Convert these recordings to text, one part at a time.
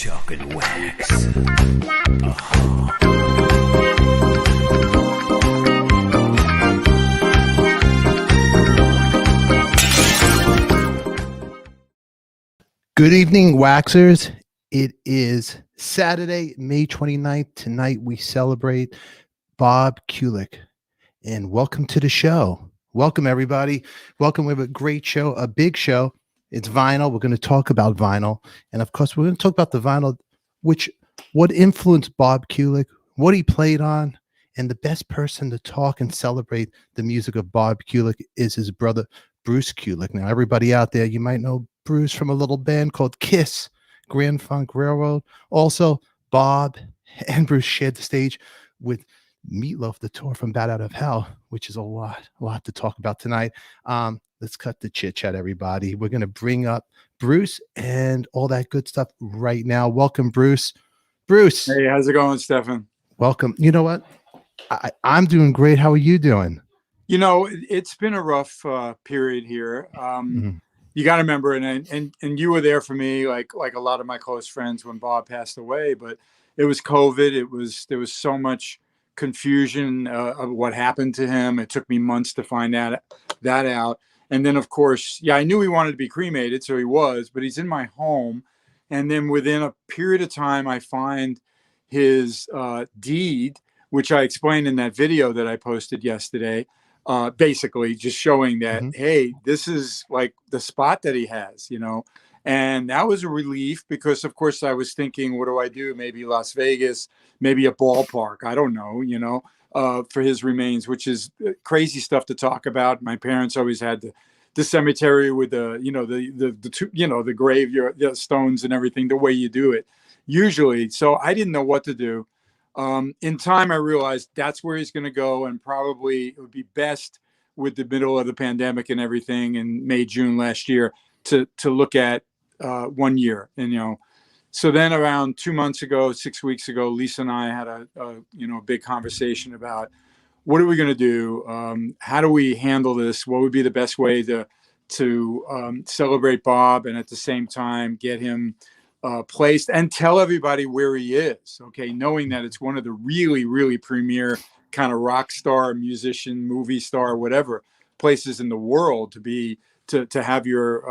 Chalk and wax. Good evening, Waxers. It is Saturday, May 29th. Tonight we celebrate Bobkulick. And welcome to the show. Welcome, everybody. Welcome. We have a great show, a big show. It's vinyl. We're going to talk about vinyl. And of course, we're going to talk about the vinyl, what influenced Bobkulick, what he played on. And the best person to talk and celebrate the music of Bobkulick is his brother, Brucekulick. Now, everybody out there, you might know Bruce from a little band called Kiss, Grand Funk Railroad. Also, Bob and Bruce shared the stage with Meatloaf, the tour from Bat Out of Hell, which is a lot to talk about tonight. Let's cut the chit chat, everybody. We're going to bring up Bruce and all that good stuff right now. Welcome, Bruce. Bruce. Hey, how's it going, Stefan? Welcome. You know what? I'm doing great. How are you doing? You know, it's been a rough period here. You got to remember, and you were there for me, like a lot of my close friends when Bob passed away. But it was COVID. There was so much confusion of what happened to him. It took me months to find that out. And then, of course, I knew he wanted to be cremated, so he was. But he's in my home, and then within a period of time, I find his deed, which I explained in that video that I posted yesterday. Basically just showing that, hey, this is like the spot that he has, you know, and that was a relief because, of course, I was thinking, what do I do? Maybe Las Vegas, maybe a ballpark. I don't know, you know, for his remains, which is crazy stuff to talk about. My parents always had the cemetery with the grave, the stones and everything, the way you do it usually. So I didn't know what to do. In time, I realized that's where he's going to go, and probably it would be best with the middle of the pandemic and everything in May, June last year to look at 1 year. And, you know, so then around 2 months ago, 6 weeks ago, Lisa and I had a big conversation about what are we going to do? How do we handle this? What would be the best way to celebrate Bob and at the same time get him placed and tell everybody where he is, okay, knowing that it's one of the really, really premier kind of rock star, musician, movie star, whatever places in the world to have your,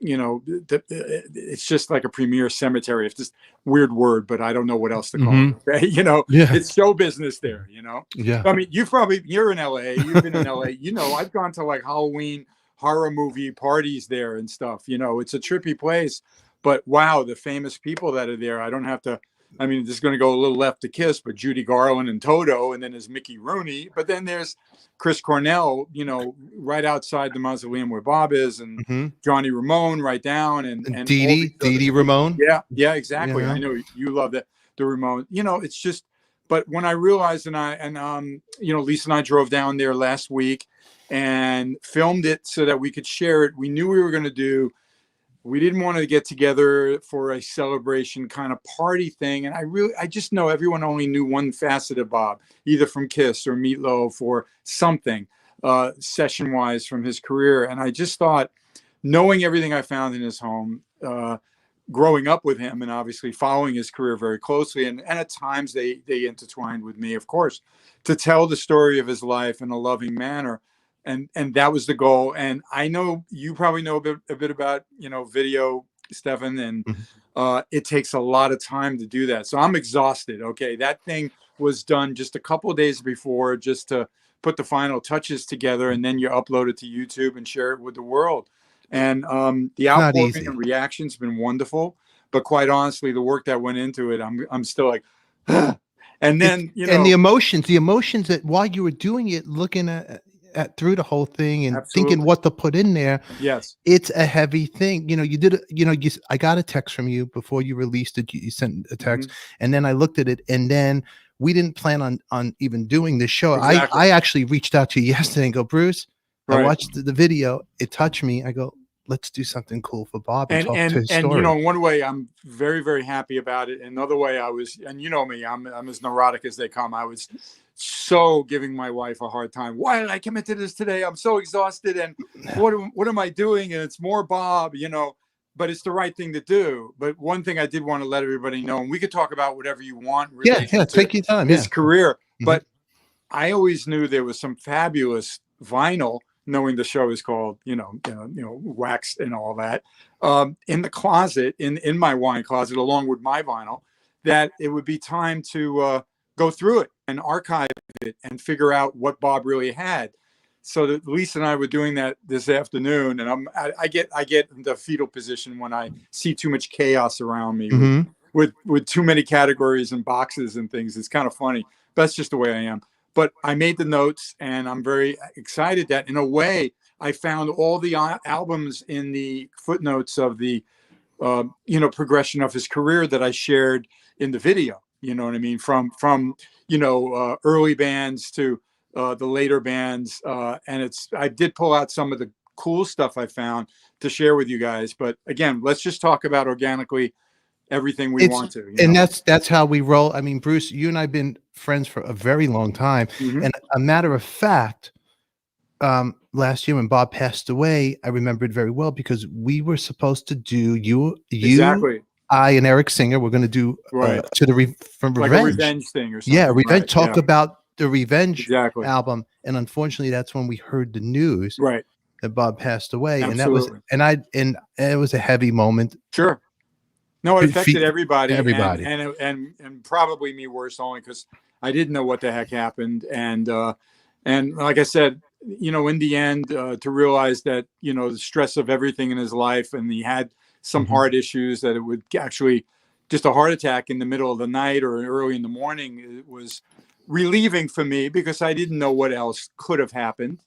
it's just like a premier cemetery. It's just weird word, but I don't know what else to call it. Okay? You know, it's show business there, you know? Yeah. I mean, you're in LA, you've been in LA, you know, I've gone to like Halloween horror movie parties there and stuff, you know, it's a trippy place. But wow, the famous people that are there, I don't have to, I mean, this is going to go a little left to Kiss, but Judy Garland and Toto, and then there's Mickey Rooney, but then there's Chris Cornell, you know, right outside the mausoleum where Bob is, and Johnny Ramone right down, and Dee Dee Ramone. Yeah, exactly. Yeah. I know you love the Ramone. You know, it's just, but when I realized, you know, Lisa and I drove down there last week and filmed it so that we could share it. We knew we were going to do. We didn't want to get together for a celebration kind of party thing. And I just know everyone only knew one facet of Bob, either from Kiss or Meatloaf or something session wise from his career. And I just thought, knowing everything I found in his home, growing up with him and obviously following his career very closely. And at times they intertwined with me, of course, to tell the story of his life in a loving manner. And that was the goal. And I know you probably know a bit about, you know, video, Stefan, and it takes a lot of time to do that. So I'm exhausted. Okay. That thing was done just a couple of days before, just to put the final touches together. And then you upload it to YouTube and share it with the world. And the outpouring and reaction's been wonderful. But quite honestly, the work that went into it, I'm still like, and then, you know, and the emotions that while you were doing it, looking at through the whole thing and thinking what to put in there. Yes. It's a heavy thing. You know, you did, you know, I got a text from you before you released it. You sent a text and then I looked at it, and then we didn't plan on even doing this show. Exactly. I actually reached out to you yesterday and go, Bruce, I watched the video. It touched me. I go, let's do something cool for Bob and talk to his story. And you know, one way I'm very, very happy about it. Another way I was, and you know me, I'm as neurotic as they come. I was so giving my wife a hard time. Why did I commit to this today? I'm so exhausted. And what am I doing? And it's more Bob, you know, but it's the right thing to do. But one thing I did want to let everybody know, and we could talk about whatever you want in relation to take your time. his career, but I always knew there was some fabulous vinyl, knowing the show is called, Waxed and all that, in the closet, in my wine closet, along with my vinyl, that it would be time to go through it and archive it and figure out what Bob really had. So that Lisa and I were doing that this afternoon, and I get in the fetal position when I see too much chaos around me with too many categories and boxes and things. It's kind of funny. That's just the way I am. But I made the notes, and I'm very excited that in a way I found all the albums in the footnotes of the progression of his career that I shared in the video. You know what I mean? From early bands to the later bands, and I did pull out some of the cool stuff I found to share with you guys. But again, let's just talk about organically everything we want to. And that's how we roll. I mean, Bruce, you and I have been friends for a very long time. And a matter of fact, last year when Bob passed away, I remember it very well because we were supposed to do exactly. I and Eric Singer were going to do to the from like Revenge. A Revenge thing or something. Yeah, Revenge. Talk about the Revenge album, and unfortunately, that's when we heard the news that Bob passed away, Absolutely. and it was a heavy moment. Sure. No, it affected everybody. Everybody, and probably me worse, only because I didn't know what the heck happened, and like I said, in the end, to realize that the stress of everything in his life, and he had some heart issues, that it would actually just a heart attack in the middle of the night or early in the morning. It was relieving for me because I didn't know what else could have happened,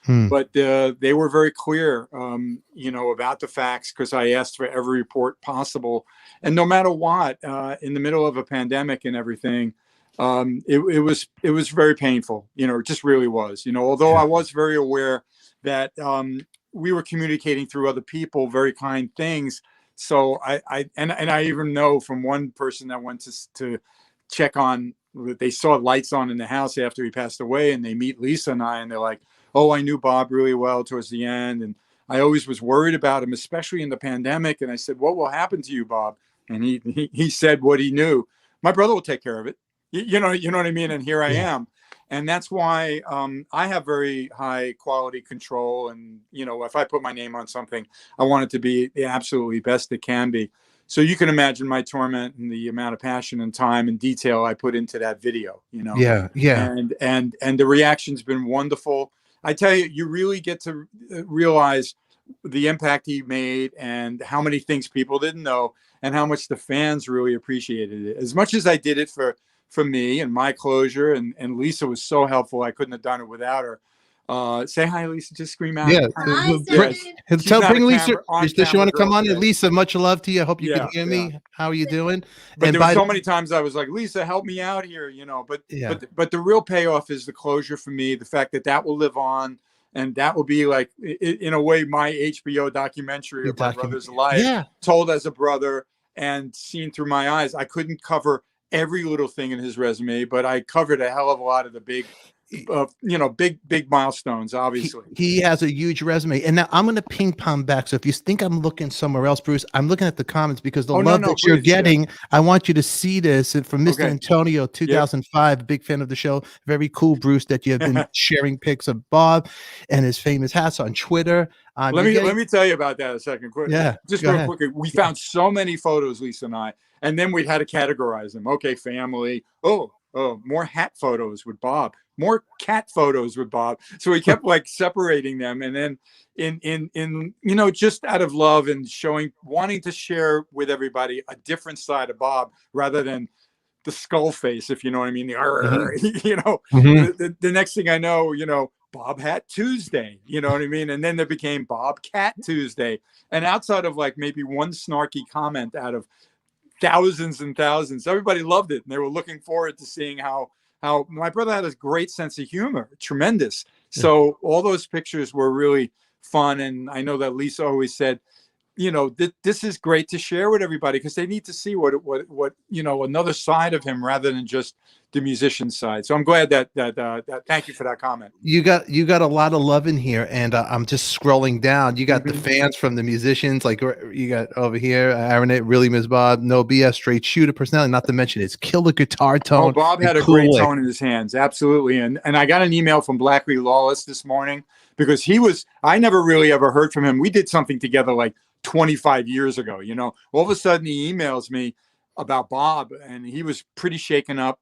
but they were very clear, about the facts, because I asked for every report possible. And no matter what, in the middle of a pandemic and everything, it was very painful, it just really was, although I was very aware that we were communicating through other people, very kind things. So I even know from one person that went to check on, they saw lights on in the house after he passed away, and they meet Lisa and I, and they're like, oh, I knew Bob really well towards the end, and I always was worried about him, especially in the pandemic. And I said, what will happen to you, Bob? And he said what he knew. My brother will take care of it. You know what I mean? And here I am. And that's why I have very high quality control. And, if I put my name on something, I want it to be the absolutely best it can be. So you can imagine my torment and the amount of passion and time and detail I put into that video, Yeah. And the reaction's been wonderful. I tell you, you really get to realize the impact he made and how many things people didn't know and how much the fans really appreciated it. As much as I did it for me and my closure, and Lisa was so helpful. I couldn't have done it without her. Say hi, Lisa. Just scream out. Yeah. Bring Lisa. Does she want to come on? Today. Lisa, much love to you. I hope you can hear me. How are you doing? But there were so many times I was like, Lisa, help me out here, But the real payoff is the closure for me. The fact that will live on, and that will be like, in a way, my HBO documentary of my brother's life, told as a brother and seen through my eyes. I couldn't cover every little thing in his resume, but I covered a hell of a lot of the big milestones, obviously. He has a huge resume. And now I'm going to ping pong back. So if you think I'm looking somewhere else, Bruce, I'm looking at the comments because the love that you're getting, I want you to see this from Mr. Antonio, 2005, big fan of the show. Very cool, Bruce, that you have been sharing pics of Bob and his famous hats on Twitter. Let me tell you about that a second. Quick. Yeah. Just real quick. We found so many photos, Lisa and I, and then we had to categorize them. Okay, family. Oh, more hat photos with Bob. More cat photos with Bob. So we kept separating them, and then in just out of love and wanting to share with everybody a different side of Bob rather than the skull face, if you know what I mean. The next thing I know, Bob Hat Tuesday, you know what I mean? And then there became Bob Cat Tuesday. And outside of maybe one snarky comment out of thousands and thousands, everybody loved it. And they were looking forward to seeing how my brother had a great sense of humor, tremendous. So all those pictures were really fun. And I know that Lisa always said, this is great to share with everybody because they need to see what another side of him rather than just the musician side. So I'm glad that thank you for that comment. You got a lot of love in here, and I'm just scrolling down. You got the Mm-hmm. fans from the musicians, like you got over here, Aaron, really Miss Bob, no BS, straight shooter personality. Not to mention his killer guitar tone. Oh, Bob had a great tone in his hands, absolutely. And I got an email from Blackley Lawless this morning because I never really ever heard from him. We did something together like 25 years ago. All of a sudden he emails me about Bob, and he was pretty shaken up.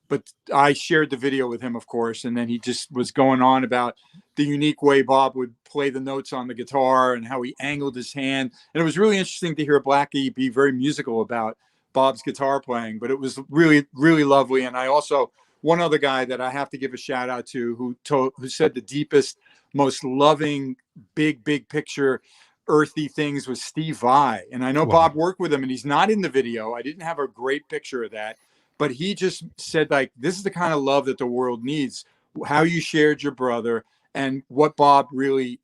But I shared the video with him, of course, and then he just was going on about the unique way Bob would play the notes on the guitar and how he angled his hand. And it was really interesting to hear Blackie be very musical about Bob's guitar playing, but it was really, really lovely. And I also, one other guy that I have to give a shout out to who said the deepest, most loving, big picture, earthy things was Steve Vai. And I know Bob worked with him, and he's not in the video. I didn't have a great picture of that. But he just said, like, this is the kind of love that the world needs, how you shared your brother and what Bob really,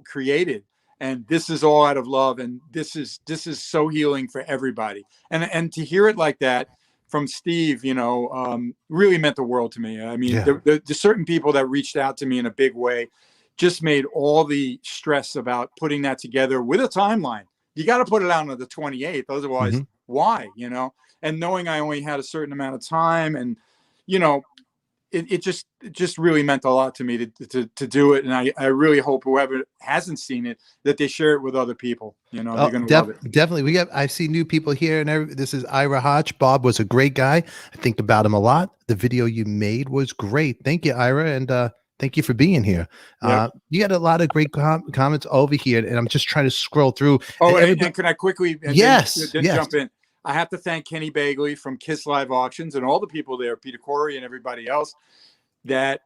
created. And this is all out of love. And this is so healing for everybody. And to hear it like that from Steve, really meant the world to me. I mean, the certain people that reached out to me in a big way just made all the stress about putting that together with a timeline. You got to put it out on the 28th. Otherwise, why, And knowing I only had a certain amount of time, and it just really meant a lot to me to do it. And I really hope whoever hasn't seen it, that they share it with other people. They're going to love it. Definitely. I see new people here, and this is Ira Hodge. Bob was a great guy. I think about him a lot. The video you made was great. Thank you, Ira, and thank you for being here. Yep. You got a lot of great comments over here, and I'm just trying to scroll through. Oh, and can I quickly yes, jump in? I have to thank Kenny Bagley from Kiss Live Auctions and all the people there, Peter Corey and everybody else, that,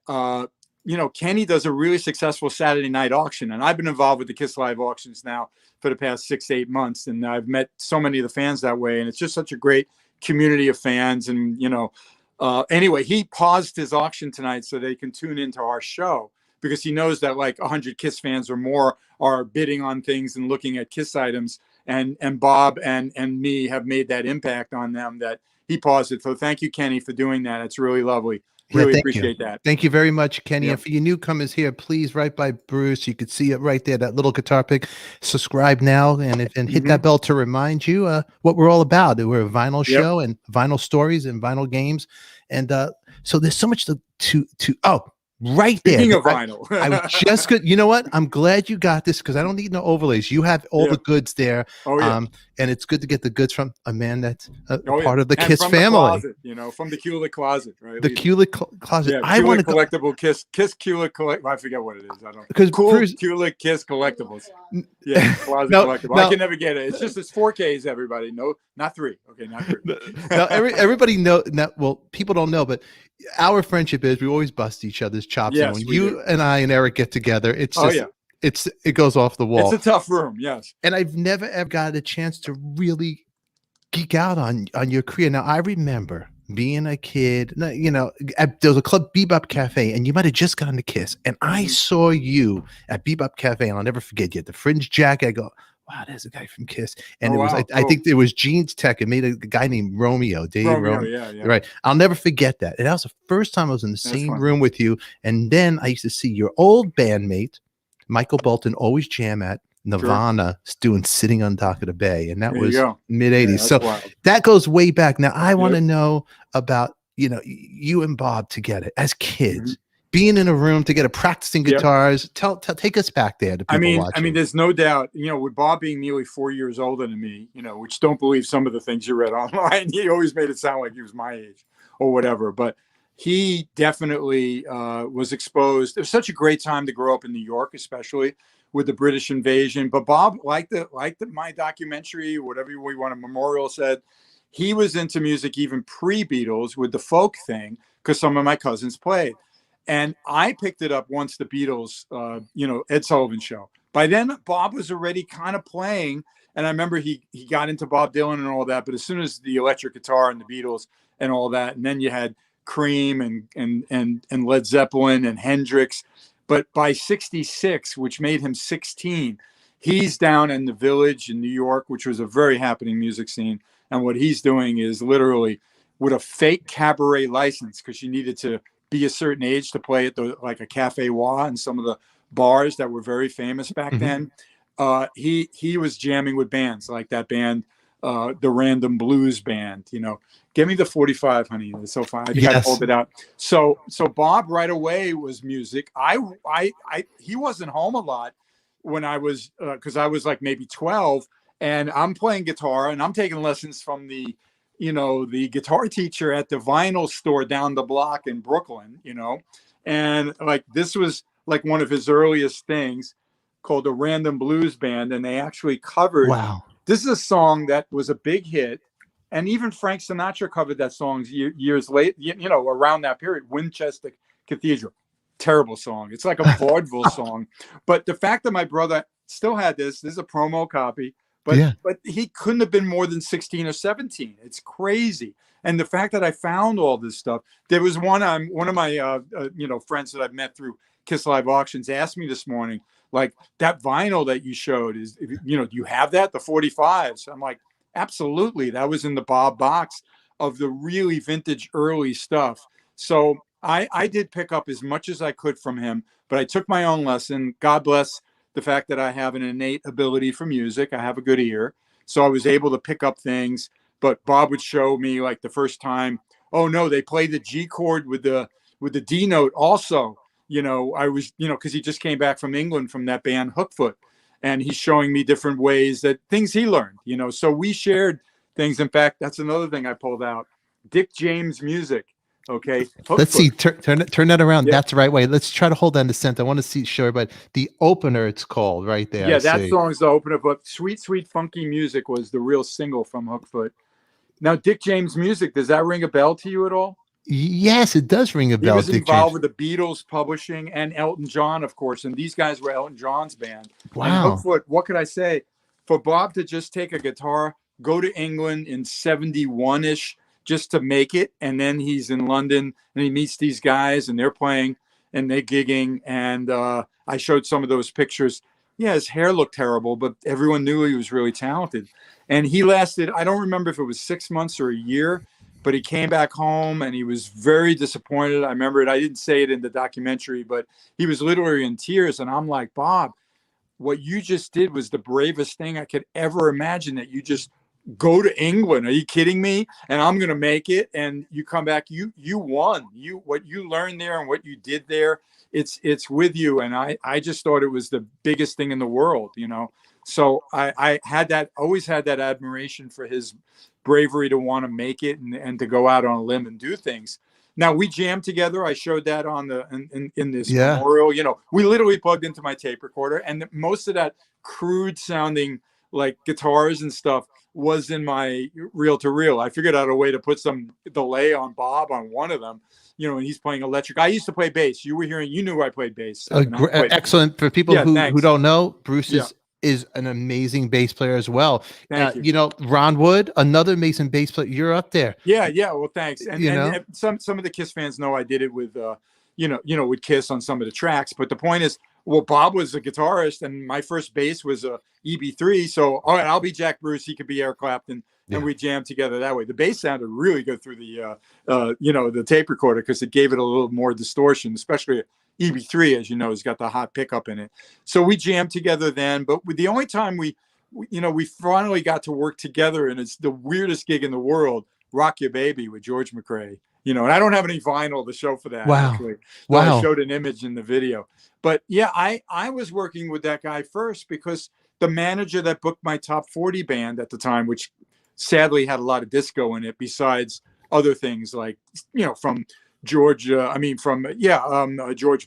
Kenny does a really successful Saturday night auction. And I've been involved with the Kiss Live Auctions now for the past 6-8 months. And I've met so many of the fans that way. And it's just such a great community of fans. And, anyway, he paused his auction tonight so they can tune into our show, because he knows that like 100 Kiss fans or more are bidding on things and looking at Kiss items. And Bob and me have made that impact on them that he paused it. So thank you, Kenny, for doing that. It's really lovely. Really appreciate that. Thank you very much, Kenny. Yep. And for you newcomers here, please, right by Bruce, you could see it right there, that little guitar pick. Subscribe now and hit that bell to remind you what we're all about. We're a vinyl show and vinyl stories and vinyl games. And so there's so much right there. Speaking of vinyl. I was just good. You know what? I'm glad you got this, because I don't need no overlays. You have all the goods there. Oh, yeah. And it's good to get the goods from a man that's part of the Kiss family. The closet, from the Kulick closet, right? The Kulick closet. Yeah, I want to collectible Kiss Kulick collect. I forget what it is. I don't. Because Kulick Kiss collectibles. Yeah, closet collectible. I can never get it. It's 4Ks. Everybody, no, not 3. Okay, not 3. Now everybody know. Well, people don't know, but our friendship is we always bust each other's chops. Yes, when you and I and Eric get together, it's just it goes off the wall. It's a tough room, yes. And I've never ever got a chance to really geek out on your career. Now I remember being a kid, there was a club, Bebop Cafe, and you might have just gotten to Kiss, and I saw you at Bebop Cafe, and I'll never forget you. The fringe jacket. I go, wow, there's a guy from Kiss. And I think it was Gene's Tech. It made a guy named Romeo. Romeo. Yeah. Right. I'll never forget that. And that was the first time I was in the same room with you. And then I used to see your old bandmate, Michael Bolton, always jam at Nirvana, doing Sitting on Dock of the Bay. And that was mid-'80s. Yeah, so wild. That goes way back. Now, I want to know about, you and Bob together as kids. Being in a room together, practicing guitars. Take us back there to people watching. I mean, there's no doubt, with Bob being nearly 4 years older than me, which don't believe some of the things you read online. He always made it sound like he was my age or whatever. But he definitely was exposed. It was such a great time to grow up in New York, especially with the British invasion. But Bob, like my documentary, whatever we want, a memorial said, he was into music even pre-Beatles with the folk thing, because some of my cousins played. And I picked it up once the Beatles, Ed Sullivan Show. By then, Bob was already kind of playing. And I remember he got into Bob Dylan and all that. But as soon as the electric guitar and the Beatles and all that, and then you had Cream and Led Zeppelin and Hendrix. But by 66, which made him 16, He's down in the Village in New York, which was a very happening music scene. And what he's doing is literally with a fake cabaret license, because you needed to be a certain age to play at like a Cafe Wa and some of the bars that were very famous back then. He was jamming with bands like that band, the Random Blues Band. Give me the 45, honey. It's so fun. I think I pulled it out. So Bob right away was music. He wasn't home a lot when I was, because I was like maybe 12, and I'm playing guitar and I'm taking lessons from the guitar teacher at the vinyl store down the block in Brooklyn. And like this was like one of his earliest things, called the Random Blues Band, and they actually covered. Wow. This is a song that was a big hit, and even Frank Sinatra covered that song years late. Around that period, Winchester Cathedral. Terrible song. It's like a vaudeville song. But the fact that my brother still had this is a promo copy. But he couldn't have been more than 16 or 17. It's crazy. And the fact that I found all this stuff. There was one of my friends that I've met through Kiss Live Auctions asked me this morning, like, that vinyl that you showed is, do you have that, the 45s? I'm like, absolutely. That was in the Bob box of the really vintage early stuff. So I did pick up as much as I could from him, but I took my own lesson. God bless the fact that I have an innate ability for music. I have a good ear. So I was able to pick up things, but Bob would show me, like, the first time, oh no, they play the G chord with the D note also. I was, because he just came back from England from that band Hookfoot, and he's showing me different ways that things he learned, so we shared things. In fact, that's another thing I pulled out. Dick James music. Okay. Hookfoot. Let's see. Turn that around. Yeah. That's the right way. Let's try to hold that in the center. I want to see, sure, but the opener, it's called right there. Yeah, that song's the opener, but Sweet, Sweet Funky Music was the real single from Hookfoot. Now, Dick James music, does that ring a bell to you at all? Yes, it does ring a bell. He was involved with the Beatles publishing and Elton John, of course, and these guys were Elton John's band. Wow. And Hookfoot, what could I say? For Bob to just take a guitar, go to England in 71-ish just to make it, and then he's in London and he meets these guys and they're playing and they're gigging, and I showed some of those pictures. Yeah, his hair looked terrible, but everyone knew he was really talented. And he lasted, I don't remember if it was 6 months or a year, but he came back home and he was very disappointed. I remember it. I didn't say it in the documentary, but he was literally in tears. And I'm like, Bob, what you just did was the bravest thing I could ever imagine, that you just go to England. Are you kidding me? And I'm going to make it. And you come back, you won. What you learned there and what you did there, it's with you. And I just thought it was the biggest thing in the world, So I always had that admiration for his bravery to want to make it and to go out on a limb and do things. Now, we jammed together. I showed that on in this memorial. We literally plugged into my tape recorder, and most of that crude sounding like guitars and stuff was in my reel-to-reel. I figured out a way to put some delay on Bob on one of them, and he's playing electric. I used to play bass. You knew I played bass. Excellent. For people who don't know, Bruce is an amazing bass player as well. Thank you. Ron Wood, another amazing bass player. You're up there. Yeah. Well, thanks. And some of the Kiss fans know I did it with, with Kiss on some of the tracks. But the point is, well, Bob was a guitarist, and my first bass was a EB3. So, all right, I'll be Jack Bruce. He could be Eric Clapton, and we jammed together that way. The bass sounded really good through the tape recorder, because it gave it a little more distortion, especially EB3, as you know, has got the hot pickup in it. So we jammed together then. But the only time we finally got to work together, and it's the weirdest gig in the world, Rock Your Baby with George McRae. And I don't have any vinyl to show for that. Wow. Actually. Wow. I showed an image in the video. But yeah, I was working with that guy first, because the manager that booked my top 40 band at the time, which sadly had a lot of disco in it, besides other things like, from George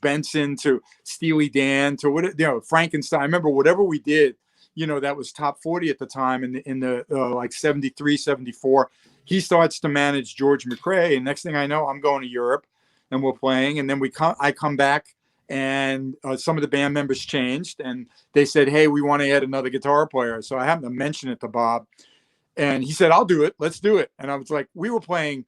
Benson to Steely Dan to what, Frankenstein. I remember whatever we did, that was top 40 at the time in the like 73, 74. He starts to manage George McRae, and next thing I know, I'm going to Europe and we're playing. And then I come back, and some of the band members changed, and they said, hey, we want to add another guitar player. So I happened to mention it to Bob, and he said, I'll do it. Let's do it. And I was like, we were playing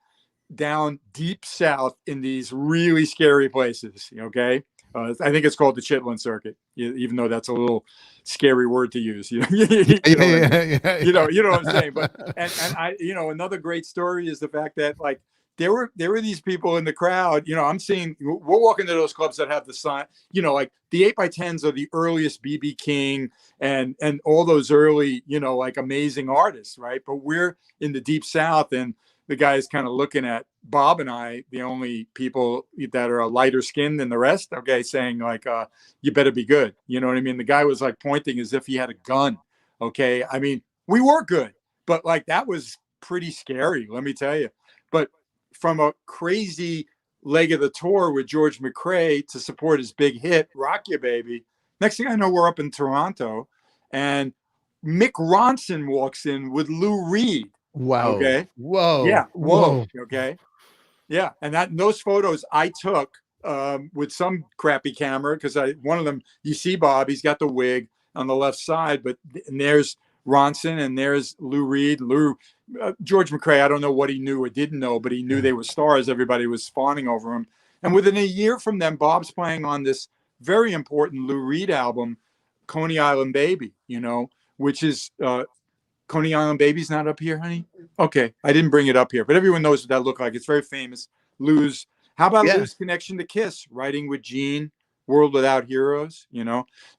down deep south in these really scary places. Okay. I think it's called the Chitlin circuit, even though that's a little scary word to use. You know, you know what I'm saying. But and I, another great story is the fact that like there were these people in the crowd. I'm seeing, we're walking to those clubs that have the sign. Like the 8x10s are the earliest BB King and all those early, like amazing artists, right? But we're in the Deep South, and the guy's kind of looking at Bob and I, the only people that are lighter skinned than the rest, okay, saying like, you better be good. You know what I mean? The guy was like pointing as if he had a gun. Okay. I mean, we were good, but like that was pretty scary, let me tell you. But from a crazy leg of the tour with George McRae to support his big hit, Rock Ya Baby, next thing I know, we're up in Toronto, and Mick Ronson walks in with Lou Reed. Wow. Okay. Whoa. Yeah. Whoa. Okay. Yeah. And those photos I took with some crappy camera, because one of them, you see Bob, he's got the wig on the left side, and there's Ronson and there's Lou Reed. George McRae, I don't know what he knew or didn't know, but he knew they were stars. Everybody was fawning over him. And within a year from them, Bob's playing on this very important Lou Reed album, Coney Island Baby, which is Coney Island Baby's not up here, honey? Okay. I didn't bring it up here, but everyone knows what that looked like. It's very famous. How about Lou's connection to Kiss? Writing with Gene, World Without Heroes,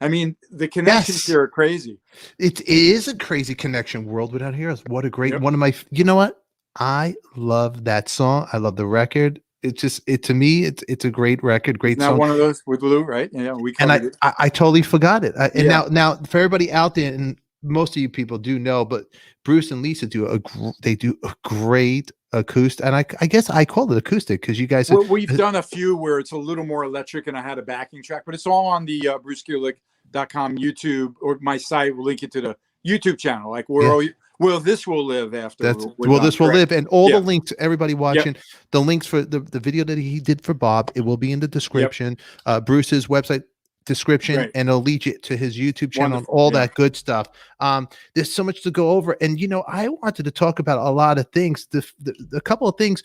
I mean, the connections here are crazy. It is a crazy connection. World Without Heroes. What a great, one of my, you know what? I love that song. I love the record. To me, it's a great record, great song. Not one of those with Lou, right? Yeah, I totally forgot it. Now for everybody out there, and most of you people do know, but Bruce and Lisa do a great acoustic, and I guess I call it acoustic because you guys. We've done a few where it's a little more electric, and I had a backing track, but it's all on the brucekulick.com YouTube, or my site. We'll link it to the YouTube channel. Like this will live after. This will live, and all the links. Everybody watching, the links for the video that he did for Bob, it will be in the description. Bruce's website description, and it'll lead you to his YouTube channel and all that good stuff. There's so much to go over, and I wanted to talk about a lot of things. A couple of things.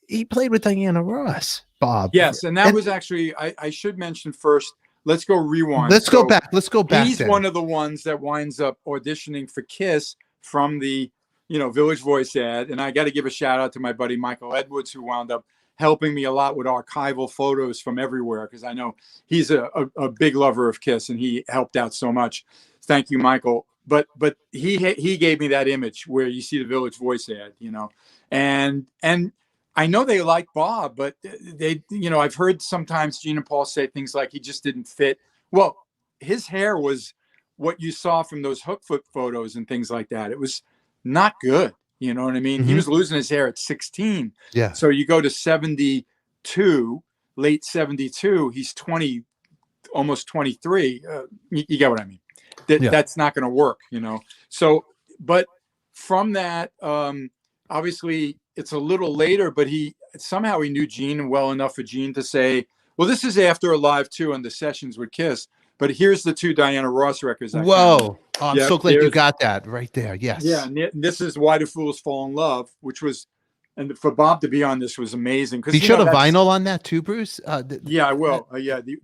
He played with Diana Ross, Bob. Yes, and that was actually I should mention first. Let's go rewind. Let's go back. He's one of the ones that winds up auditioning for Kiss from the Village Voice ad, and I got to give a shout out to my buddy Michael Edwards, who wound up helping me a lot with archival photos from everywhere, because I know he's a big lover of Kiss, and he helped out so much. Thank you, Michael. But he gave me that image where you see the Village Voice ad, and I know they like Bob, but they, I've heard sometimes Gene and Paul say things like he just didn't fit. Well, his hair was what you saw from those hook foot photos and things like that. It was not good. You know what I mean? Mm-hmm. He was losing his hair at 16. Yeah. So you go to 72, late 72, he's 20, almost 23. You get what I mean? That's not going to work, So, but from that, obviously it's a little later, but he knew Gene well enough for Gene to say, well, this is after Alive 2 and the sessions with Kiss, but here's the 2 Diana Ross records. Whoa. Oh, I'm so glad you got that right there. Yes. Yeah. And this is Why Do Fools Fall in Love, which was, and for Bob to be on this was amazing. Because you showed a vinyl on that too, Bruce. Yeah, I will.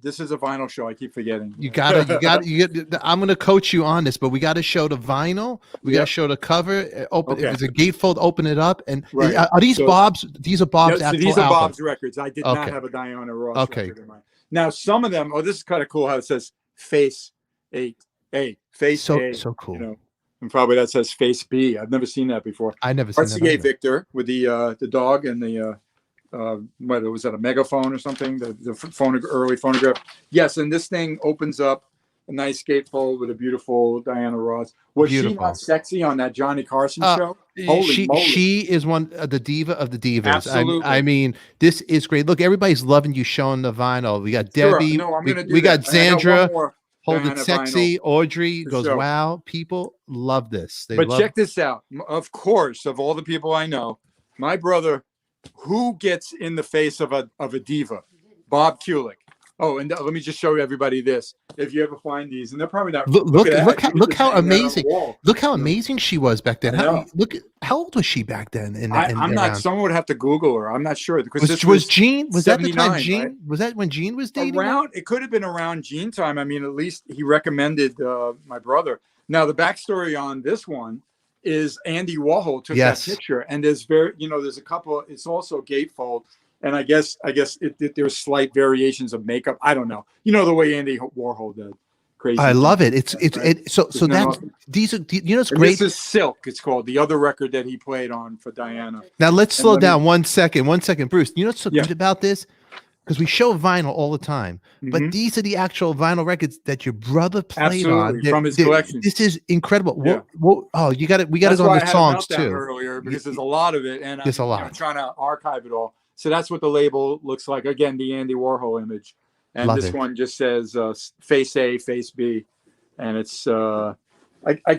This is a vinyl show. I keep forgetting. You got to. I'm going to coach you on this, but we got to show the vinyl. We got to show the cover. Open. If it's a gatefold, open it up. And are these Bob's? These are Bob's. So these are Bob's records. I did not have a Diana Ross record in mind. Now some of them. Oh, this is kind of cool. How it says Face 8. Face A. So cool. And probably that says Face B. I've never seen that before. I never seen that. RCA Victor with the dog and the what was that, a megaphone or something? The early phonograph. Yes, and this thing opens up a nice gatefold with a beautiful Diana Ross. Was she not sexy on that Johnny Carson show? Holy moly. She is the diva of the divas. Absolutely. I mean, this is great. Look, everybody's loving you showing the vinyl. We got Debbie. No, I'm gonna do we got Xandra. Hold Diana it sexy. Vinyl. Audrey goes, wow, people love this. Check this out. Of course, of all the people I know, my brother, who gets in the face of a diva? Bobkulick. Oh, and let me just show everybody this. If you ever find these, and they're probably not. Look how amazing! Look how You know? amazing she was back then. I know. How old was she back then? I'm not. Someone would have to Google her. I'm not sure because this was Gene. Was that the time 79, Gene? right? Was that when Gene was dating? Around. It could have been around Gene time. I mean, at least he recommended my brother. Now the backstory on this one is Andy Warhol took that picture, and there's there's a couple. It's also gatefold. And I guess there's slight variations of makeup. I don't know. You know the way Andy Warhol did. Crazy. I love it. It's so that's awesome? These are it's and great. This is Silk. It's called the other record that he played on for Diana. Now let's slow down 1 second. 1 second, Bruce. You know what's so good about this? Because we show vinyl all the time, but these are the actual vinyl records that your brother played on from his collection. This is incredible. Yeah. Oh, we got it on the songs too. Earlier because there's a lot of it, and there's a lot. I'm trying to archive it all. So that's what the label looks like. Again, the Andy Warhol image. And this one just says face A, face B. And it's, I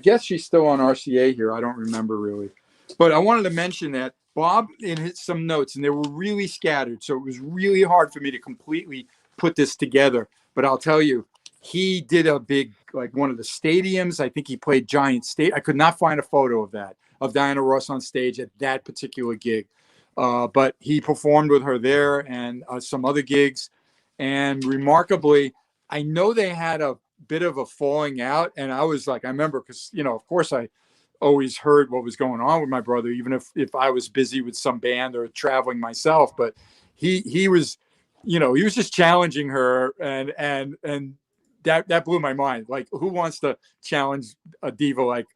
guess she's still on RCA here. I don't remember really. But I wanted to mention that Bob hit some notes, and they were really scattered. So it was really hard for me to completely put this together. But I'll tell you, he did a big, like one of the stadiums. I think he played Giant State. I could not find a photo of that, of Diana Ross on stage at that particular gig. But he performed with her there and some other gigs. And remarkably, I know they had a bit of a falling out. And I was like, I remember because, of course, I always heard what was going on with my brother, even if I was busy with some band or traveling myself. But he was, he was just challenging her. And that blew my mind. Like, who wants to challenge a diva like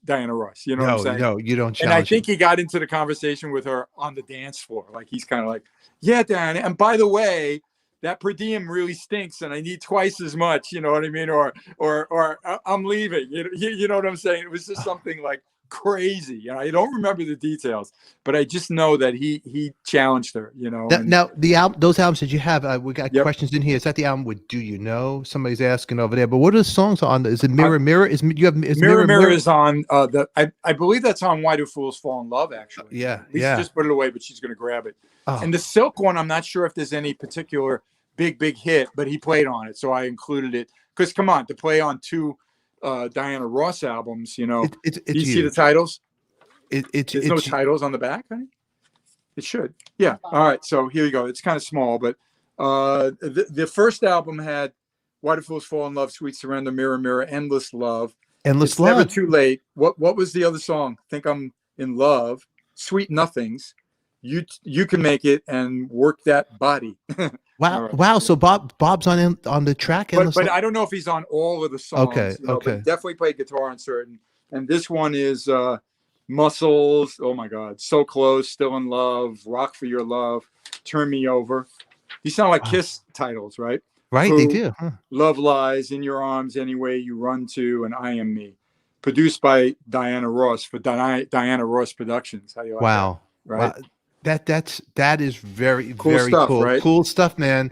Diana Ross? You know what I'm saying? No, you don't challenge. And I think he got into the conversation with her on the dance floor. Like, he's kind of like, yeah, Diana. And by the way, that per diem really stinks, and I need twice as much. You know what I mean? Or I'm leaving. You know what I'm saying? It was just something like crazy. I don't remember the details, but I just know that he challenged her. Now the album, those albums that you have, we got questions in here. Is that the album with "Do You Know"? Somebody's asking over there. But what are the songs on? Is it Mirror Mirror? Is Mirror is on I believe that's on Why Do Fools Fall in Love? Actually, Lisa just put it away, but she's going to grab it. And the Silk one, I'm not sure if there's any particular big hit, but he played on it, so I included it. Because come on, to play on two Diana Ross albums, do you see the titles? There's no titles on the back, honey? It should. Yeah. All right. So here you go. It's kind of small, but the first album had Why Do Fools Fall in Love, Sweet Surrender, Mirror Mirror, Endless Love. Endless Love. Never Too Late. What was the other song? Think I'm in Love. Sweet Nothings. You Can Make It, and Work That Body. Wow. Right. Wow. So Bob's on the track. But I don't know if he's on all of the songs. Okay. But definitely played guitar on certain. And this one is Muscles. Oh my God. So Close. Still in Love. Rock for Your Love. Turn Me Over. These sound like Kiss titles, right? Right. They do. Huh. Love Lies, In Your Arms, Anyway You Run To, and I Am Me. Produced by Diana Ross for Diana Ross Productions. How do you like that? Right. Wow. That is very cool very stuff, cool. Right? Cool stuff, man.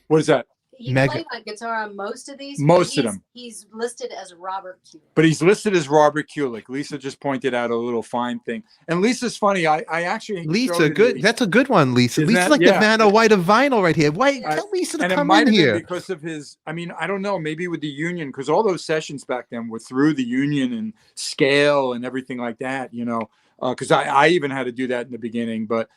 What is that? He played on guitar on most of these. Most of them. He's listed as Robert Kulick. But he's listed as Robert Kulick. Lisa just pointed out a little fine thing. And Lisa's funny. I actually Lisa, good. That's a good one, Lisa. Lisa's like the Vanna White of vinyl right here. Why tell Lisa to come in here? Because of his. I mean, I don't know. Maybe with the union, because all those sessions back then were through the union and scale and everything like that. Because I even had to do that in the beginning, but.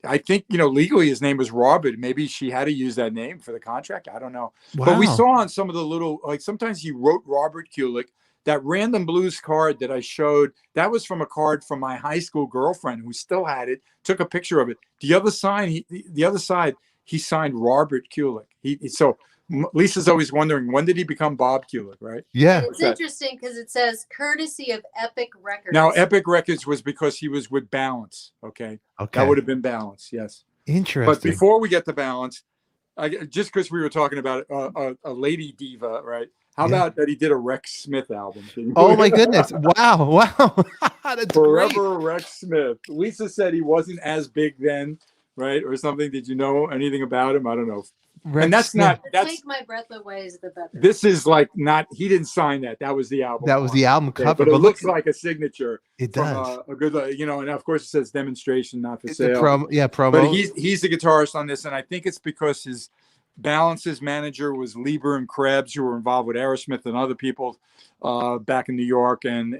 I think, legally his name was Robert. Maybe she had to use that name for the contract. I don't know. Wow. But we saw on some of the little, like sometimes he wrote Robert Kulick. That random blues card that I showed, that was from a card from my high school girlfriend who still had it, took a picture of it. The other side, he signed Robert Kulick. So Lisa's always wondering, when did he become Bob Kulick, right? Yeah. It's interesting because it says courtesy of Epic Records. Now, Epic Records was because he was with Balance, okay? That would have been Balance, yes. Interesting. But before we get to Balance, just because we were talking about a lady diva, right? How about that he did a Rex Smith album? Oh, my goodness. Wow. That's Forever great. Rex Smith. Lisa said he wasn't as big then, right? Or something. Did you know anything about him? I don't know. And that's not Take My Breath Away is the better. This is like not. He didn't sign that. That was the album. That was the album cover, but it looks like a signature. It does. A good, and of course it says demonstration, not for sale. Promo. But he's the guitarist on this, and I think it's because his Balance's manager was Lieber and Krebs, who were involved with Aerosmith and other people back in New York, and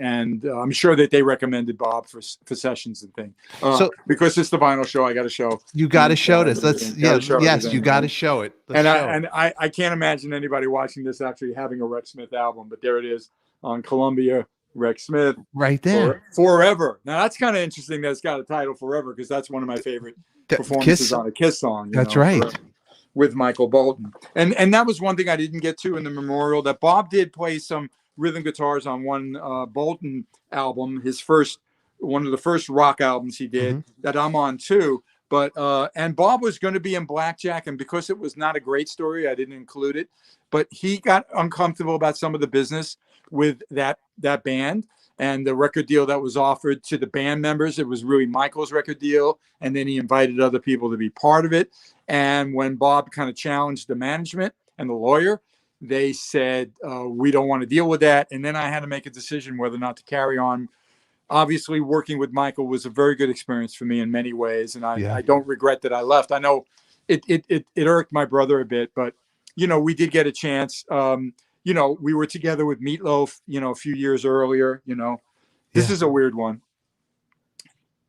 I'm sure that they recommended Bob for sessions and things. So because it's the vinyl show, I got to show. you got to show this. Let's yes, you got to it. show it. And I can't imagine anybody watching this actually having a Rex Smith album, but there it is on Columbia. Rex Smith, right there, Forever. Now that's kind of interesting that it's got a title, Forever, because that's one of my favorite performances on a Kiss song. That's right. Forever, with Michael Bolton, and that was one thing I didn't get to in the memorial, that Bob did play some rhythm guitars on one Bolton album, one of the first rock albums he did, that I'm on too. But and Bob was going to be in Blackjack, and because it was not a great story, I didn't include it. But he got uncomfortable about some of the business with that band and the record deal that was offered to the band members. It was really Michael's record deal, and then he invited other people to be part of it. And when Bob kind of challenged the management and the lawyer, they said, we don't want to deal with that. And then I had to make a decision whether or not to carry on. Obviously, working with Michael was a very good experience for me in many ways, and I don't regret that I left. I know it irked my brother a bit, but we did get a chance. We were together with Meatloaf, a few years earlier. This is a weird one.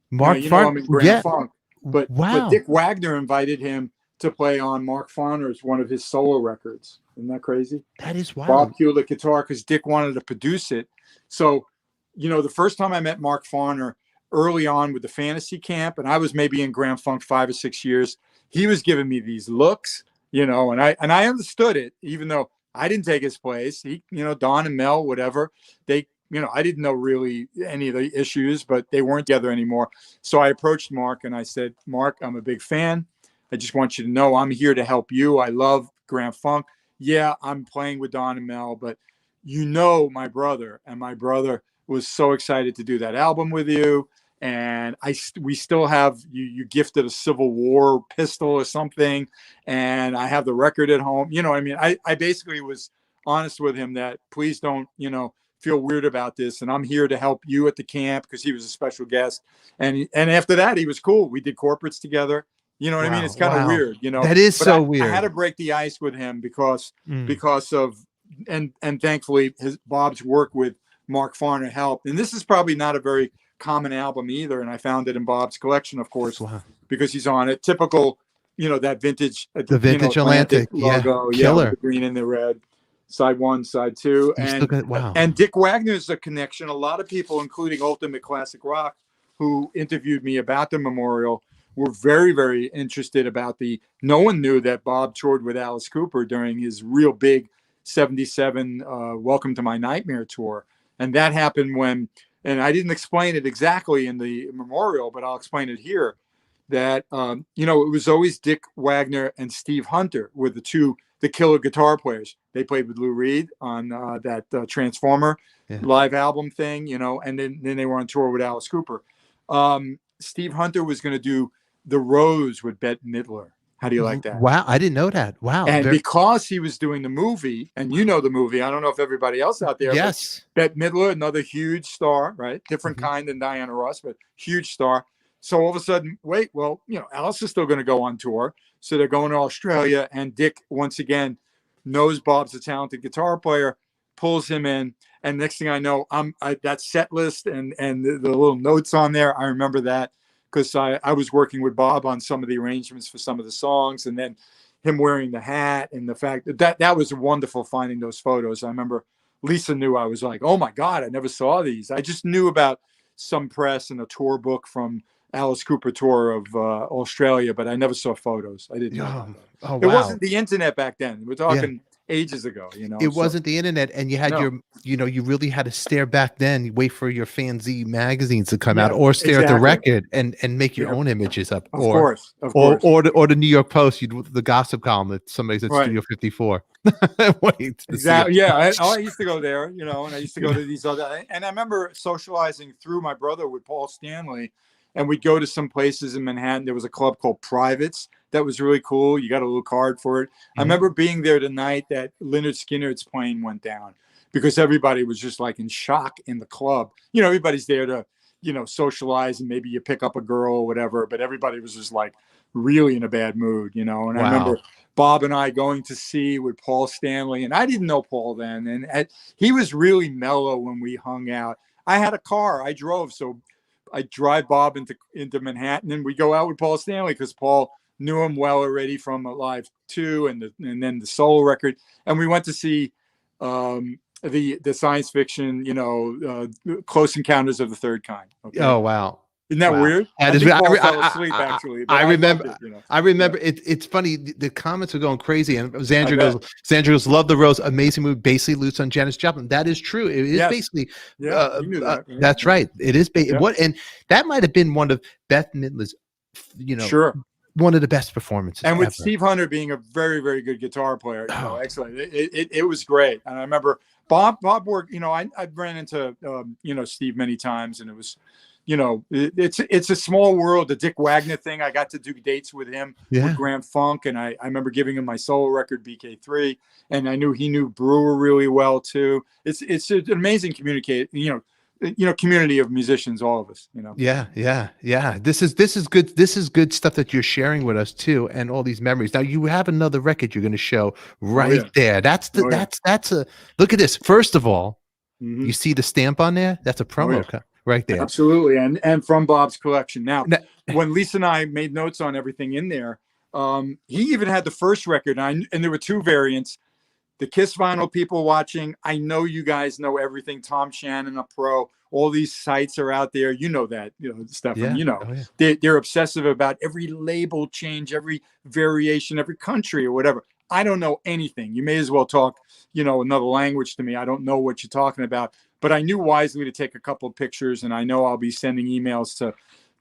Mark I'm in Grand Funk, but Dick Wagner invited him to play on Mark Fauner's one of his solo records. Isn't that crazy? That is wild. Bobkulick guitar, because Dick wanted to produce it. So, the first time I met Mark Fauner early on with the Fantasy Camp, and I was maybe in Grand Funk 5 or 6 years, he was giving me these looks, and I understood it, even though I didn't take his place. He, Don and Mel, whatever, they, I didn't know really any of the issues, but they weren't together anymore. So I approached Mark and I said, Mark, I'm a big fan. I just want you to know I'm here to help you. I love Grand Funk. Yeah, I'm playing with Don and Mel, but my brother, and my brother was so excited to do that album with you. And we still have, you gifted a Civil War pistol or something, and I have the record at home. I basically was honest with him that please don't, feel weird about this. And I'm here to help you at the camp, because he was a special guest. And after that, he was cool. We did corporates together. You know what I mean? It's kind of weird, That is weird. I had to break the ice with him because of, and thankfully Bob's work with Mark Fauner helped. And this is probably not a very common album either, and I found it in Bob's collection, of course, because he's on it. Typical, that vintage, the vintage Atlantic logo, killer, with the green and the red, side 1, side 2, and Dick Wagner's a connection. A lot of people, including Ultimate Classic Rock, who interviewed me about the memorial, were very, very interested about no one knew that Bob toured with Alice Cooper during his real big 77 Welcome to My Nightmare tour, and that happened when. And I didn't explain it exactly in the memorial, but I'll explain it here, that, it was always Dick Wagner and Steve Hunter were the killer guitar players. They played with Lou Reed on that Transformer live album thing, and then they were on tour with Alice Cooper. Steve Hunter was going to do The Rose with Bette Midler. How do you like that? Wow, I didn't know that. Wow. And because he was doing the movie, and the movie, I don't know if everybody else out there. Yes. Bette Midler, another huge star, right? Different kind than Diana Ross, but huge star. So all of a sudden, Alice is still going to go on tour. So they're going to Australia, and Dick, once again, knows Bob's a talented guitar player, pulls him in. And next thing I know, that set list and the little notes on there, I remember that. Because I was working with Bob on some of the arrangements for some of the songs, and then him wearing the hat, and the fact that was wonderful finding those photos. I remember Lisa knew. I was like, oh my God, I never saw these. I just knew about some press and a tour book from Alice Cooper tour of Australia, but I never saw photos. I didn't know. Oh, wow. It wasn't the internet back then. We're talking ages ago, It wasn't the internet, and you had you really had to stare back then, wait for your fanzine magazines to come out, or stare at the record and make your own images up. Of course. Or the New York Post, the gossip column that somebody's at Studio 54. Wait. Exactly. Yeah. I used to go there, and I used to go to these other, and I remember socializing through my brother with Paul Stanley, and we'd go to some places in Manhattan. There was a club called Privates that was really cool. You got a little card for it. I remember being there the night that Lynyrd Skynyrd's plane went down, because everybody was just like in shock in the club. Everybody's there to, socialize, and maybe you pick up a girl or whatever, but everybody was just like really in a bad mood, you know. And I remember Bob and I going to see with Paul Stanley, and I didn't know Paul then, and he was really mellow when we hung out. I had a car, I drove, so I drive Bob into Manhattan, and we go out with Paul Stanley because Paul knew him well already from Live 2 and then the solo record, and we went to see the science fiction, you know, Close Encounters of the Third Kind. Okay? Oh wow. Isn't that weird? That is, Paul fell asleep actually. I remember. It, you know? I remember. Yeah. It's funny. The comments are going crazy, and Xandra goes, "Love the Rose, amazing movie, basically Loose on Janis Joplin." That is true. It is basically. Yeah, you knew that, right? That's right. It is. What, and that might have been one of Beth Midler's, you know, one of the best performances. And with ever. Steve Hunter being a very, very good guitar player, you know, excellent. It was great. And I remember Bob worked. You know, I ran into you know, Steve many times, and it was. You know, it's a small world. The Dick Wagner thing, I got to do dates with him with Grand Funk, and I remember giving him my solo record BK3, and I knew he knew Brewer really well too. It's an amazing community of musicians, all of us. You know. Yeah. This is good. This is good stuff that you're sharing with us too, and all these memories. Now you have another record you're going to show right there. That's a look at this. First of all, you see the stamp on there. That's a promo cut. Right there. Absolutely. And from Bob's collection. Now, when Lisa and I made notes on everything in there, he even had the first record, and there were two variants. The Kiss vinyl people watching, I know you guys know everything. Tom Shannon, a pro, all these sites are out there. You know that, you know, Stefan, you know, they're obsessive about every label change, every variation, every country or whatever. I don't know anything. You may as well talk, you know, another language to me. I don't know what you're talking about. But I knew wisely to take a couple of pictures, and I know I'll be sending emails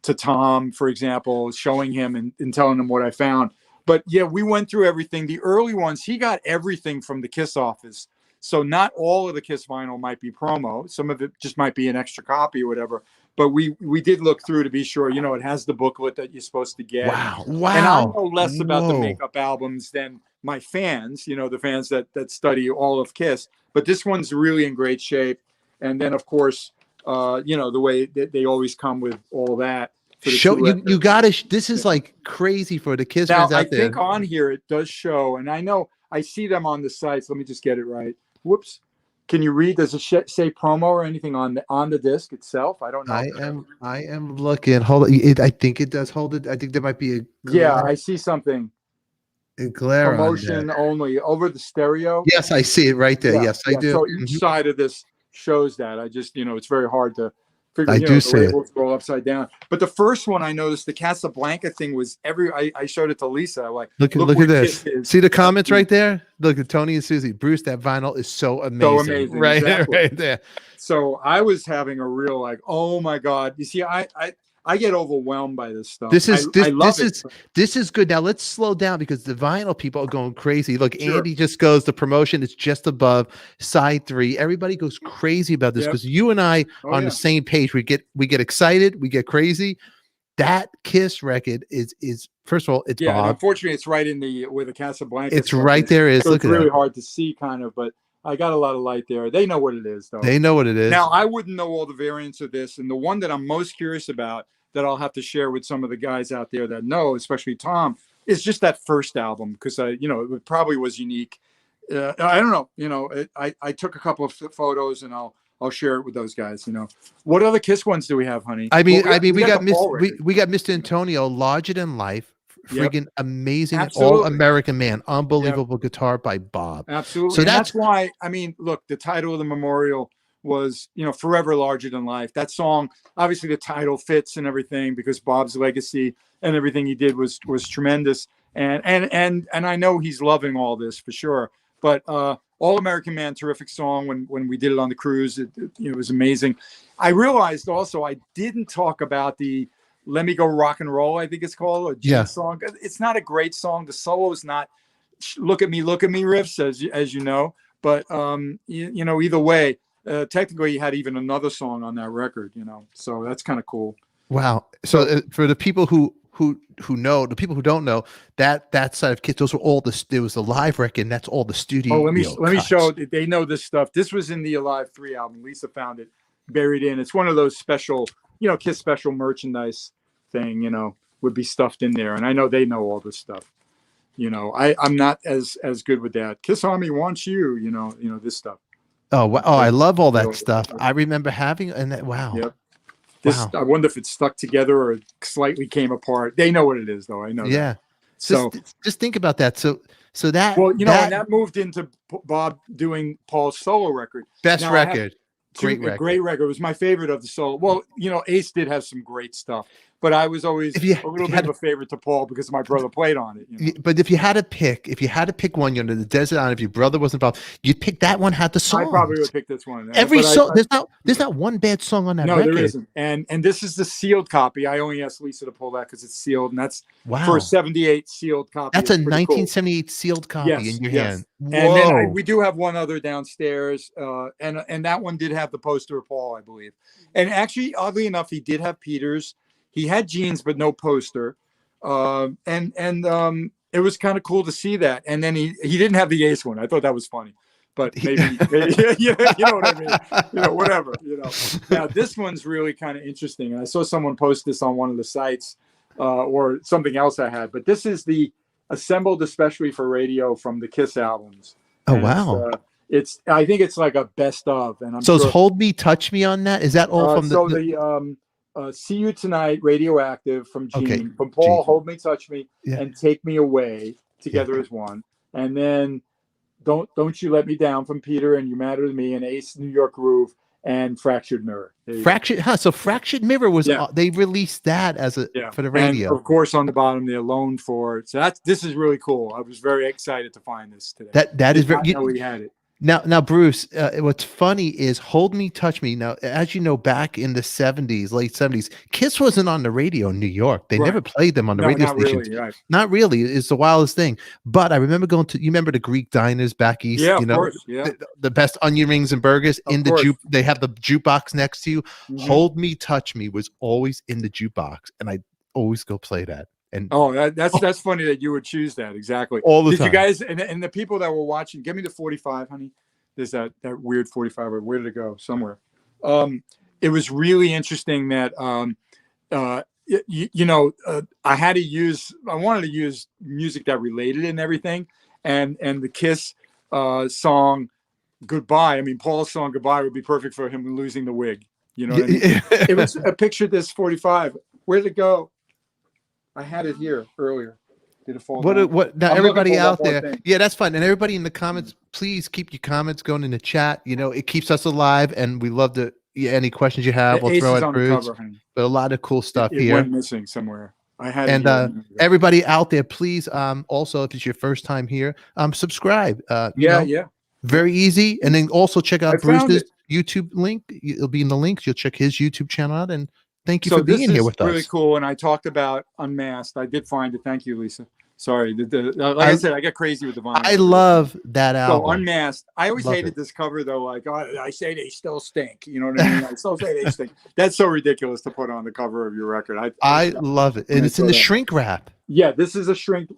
to Tom, for example, showing him and telling him what I found. But yeah, we went through everything. The early ones, he got everything from the Kiss office. So not all of the Kiss vinyl might be promo. Some of it just might be an extra copy or whatever. But we did look through to be sure, you know, it has the booklet that you're supposed to get. Wow. And I know less about the makeup albums than my fans, you know, the fans that study all of Kiss. But this one's really in great shape. And then, of course, you know, the way that they always come with all that. Show you got to. This is like crazy for the Kiss fans out there. I think on here it does show, and I know I see them on the sites. Let me just get it right. Whoops. Can you read? Does it say promo or anything on the disc itself? I don't know. I am looking. Hold it. I think it does hold it. I think there might be a glare. I see something. A glare promotion only over the stereo. Yes, I see it right there. Yes, I do. So each side of this shows that. I just, you know, it's very hard to figure. I do see it. Go upside down. But the first one I noticed, the Casablanca thing was I showed it to Lisa. Like, look at this. See the comments right there? Look at Tony and Susie. Bruce, that vinyl is so amazing. Right, exactly. Right there. So I was having a real like, oh my God. You see, I get overwhelmed by this stuff. This is good. Now let's slow down because the vinyl people are going crazy. Look, Andy just goes, the promotion is just above side 3. Everybody goes crazy about this because you and I are on the same page. We get excited, we get crazy. That Kiss record is first of all, it's Bob. Unfortunately, it's right in where the Casablanca. It's right there. So it's really hard to see, kind of, but I got a lot of light there. They know what it is, though. They know what it is. Now, I wouldn't know all the variants of this, and the one that I'm most curious about that I'll have to share with some of the guys out there that know, especially Tom, is just that first album because you know, it probably was unique. I don't know. You know, I took a couple of photos and I'll share it with those guys. You know, what other Kiss ones do we have, honey? I mean, we got Mr. Antonio, larger than life. Friggin' amazing, all-American man, unbelievable guitar by Bob. Absolutely. So that's why, I mean, look, the title of the memorial was, you know, Forever Larger Than Life. That song, obviously the title fits and everything because Bob's legacy and everything he did was tremendous. And I know he's loving all this for sure. But All American Man, terrific song when we did it on the cruise. It was amazing. I realized also I didn't talk about the Let Me Go Rock and Roll, I think it's called, a song. It's not a great song. The solo is not look at me riffs, as you know. But you know, either way, technically he had even another song on that record, you know. So that's kind of cool. Wow. So for the people who know, the people who don't know, that side of Kiss, those were all there was a live record, and that's all the studio. Oh, let me show. They know this stuff. This was in the Alive 3 album. Lisa found it buried in. It's one of those special, you know, Kiss special merchandise thing, you know. would be stuffed in there. And I know they know all this stuff. I'm not as good with that. Kiss Army wants you, this stuff. Oh, wow. Oh, I love all that stuff. I remember having, and that, wow. Yep. Wow. I wonder if it's stuck together or it slightly came apart. They know what it is, though. I know. Yeah. That. So just think about that. So that, well, and that moved into Bob doing Paul's solo record. Best record. Great record. It was my favorite of the solo. Well, Ace did have some great stuff, but I was always a little bit of a favorite to Paul because my brother played on it. But if you had to pick one, the Desert Island, if your brother wasn't involved, you'd pick that one. Had the song. I probably would pick this one. Every song. There's not one bad song on that record. No, there isn't. And this is the sealed copy. I only asked Lisa to pull that because it's sealed, and that's for a '78 sealed copy. That's a 1978 cool. sealed copy in your hand. Whoa. And then we do have one other downstairs, and that one did have the poster of Paul, I believe. And actually, oddly enough, he did have Peter's. He had jeans, but no poster. And it was kind of cool to see that. And then he didn't have the Ace one. I thought that was funny. But maybe you know what I mean? Whatever. Now, this one's really kind of interesting. And I saw someone post this on one of the sites or something else I had. But this is the assembled especially for radio from the Kiss albums. Oh, wow. I think it's like a best of. And it's Hold Me, Touch Me on that? Is that all from See You Tonight, Radioactive from Gene. Okay. From Paul, Gene. Hold Me, Touch Me, and Take Me Away together as one. And then Don't You Let Me Down from Peter and You Matter to Me and Ace, New York Groove, and Fractured Mirror. So Fractured Mirror was they released that as for the radio. And of course, on the bottom, they're Alone for it. So this is really cool. I was very excited to find this today. That is very. We had it. Now, Bruce, what's funny is Hold Me, Touch Me. Now, as you know, back in the 70s, late 70s, Kiss wasn't on the radio in New York. They never played them on the radio stations. Really, right. Not really. It's the wildest thing. But I remember you remember the Greek diners back east? Yeah, of course. Yeah. The best onion rings and burgers they have the jukebox next to you. Mm-hmm. Hold Me, Touch Me was always in the jukebox. And I'd always go play that. And that's funny that you would choose that exactly all the time. You guys and the people that were watching, give me the 45, honey. There's that weird 45. Where did it go? Somewhere. It was really interesting that I wanted to use music that related and everything, and the Kiss song Goodbye. I mean, Paul's song Goodbye would be perfect for him losing the wig. You know what I mean? It was a picture of this 45. Where did it go? I had it here earlier. Did it fall down? Now, everybody out there, that's fine. And everybody in the comments, please keep your comments going in the chat. It keeps us alive, and we love to. Any questions you have, we'll throw at Bruce. But a lot of cool stuff here. It went missing somewhere. I had. And everybody out there, please. Also, if it's your first time here, subscribe. Very easy. And then also check out Bruce's YouTube link. It'll be in the links. You'll check his YouTube channel out and. Thank you for being here with us. Really cool. And I talked about Unmasked. I did find it. Thank you, Lisa. Sorry. I said, I got crazy with the vinyl. I love that album. So Unmasked. I always hated this cover, though. Like, I say they still stink. You know what I mean? I still say they stink. That's so ridiculous to put on the cover of your record. I love it. And it's in the shrink wrap. Yeah, this is a shrink.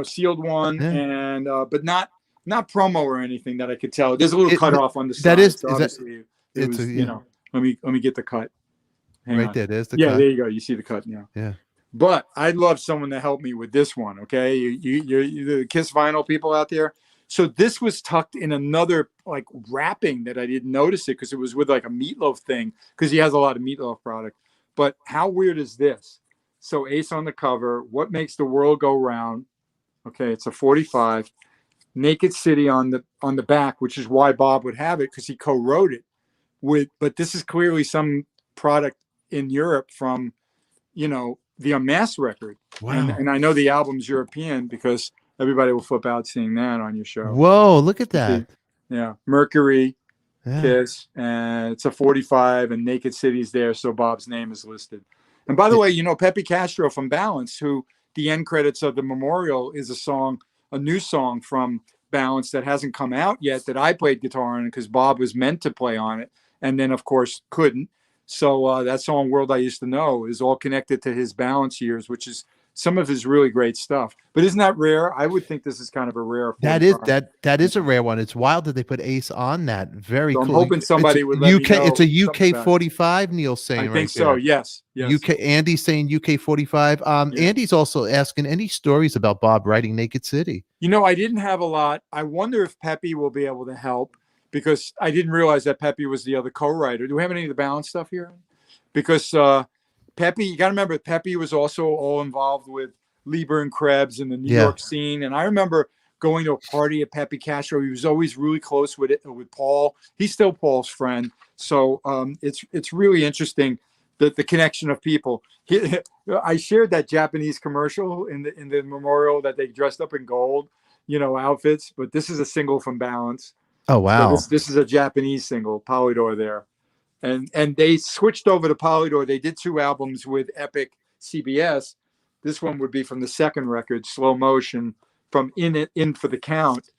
Sealed one, and but not promo or anything that I could tell. There's a little cut off on the side. That is, so obviously, let me get the cut. Hang on. There, there's the cut. There you go. You see the cut now. Yeah. But I'd love someone to help me with this one. Okay, you the Kiss vinyl people out there. So this was tucked in another like wrapping that I didn't notice it because it was with like a Meatloaf thing because he has a lot of Meatloaf product. But how weird is this? So Ace on the cover. What Makes the World Go Round? Okay, it's a 45. Naked City on the back, which is why Bob would have it because he co-wrote it with. But this is clearly some product in Europe from, the Unmasked record. Wow. And I know the album's European because everybody will flip out seeing that on your show. Whoa, look at that. Yeah. Mercury, Kiss, and it's a 45 and Naked City's there. So Bob's name is listed. And by the way, Pepe Castro from Balance, who the end credits of the memorial is a new song from Balance that hasn't come out yet that I played guitar on because Bob was meant to play on it. And then of course couldn't. So that song "World I Used to Know" is all connected to his Balance years, which is some of his really great stuff. But isn't that rare? I would think this is kind of a rare. That is 45. that is a rare one. It's wild that they put Ace on that. Very So I'm cool. hoping somebody it's would let UK. me know It's a something UK about it. 45. Neil's saying I right think so. there. Yes. UK. Andy's saying UK 45. Yeah. Andy's also asking any stories about Bob writing Naked City. I didn't have a lot. I wonder if Pepe will be able to help, because I didn't realize that Pepe was the other co-writer. Do we have any of the balance stuff here? Because Pepe, you got to remember, Pepe was also all involved with Lieber and Krebs in the New York scene. And I remember going to a party at Pepe Castro. He was always really close with Paul. He's still Paul's friend. So it's really interesting that the connection of people. I shared that Japanese commercial in the memorial that they dressed up in gold, outfits. But this is a single from Balance. Oh wow! So this is a Japanese single, Polydor there, and they switched over to Polydor. They did 2 albums with Epic CBS. This one would be from the second record, Slow Motion, from In for the Count.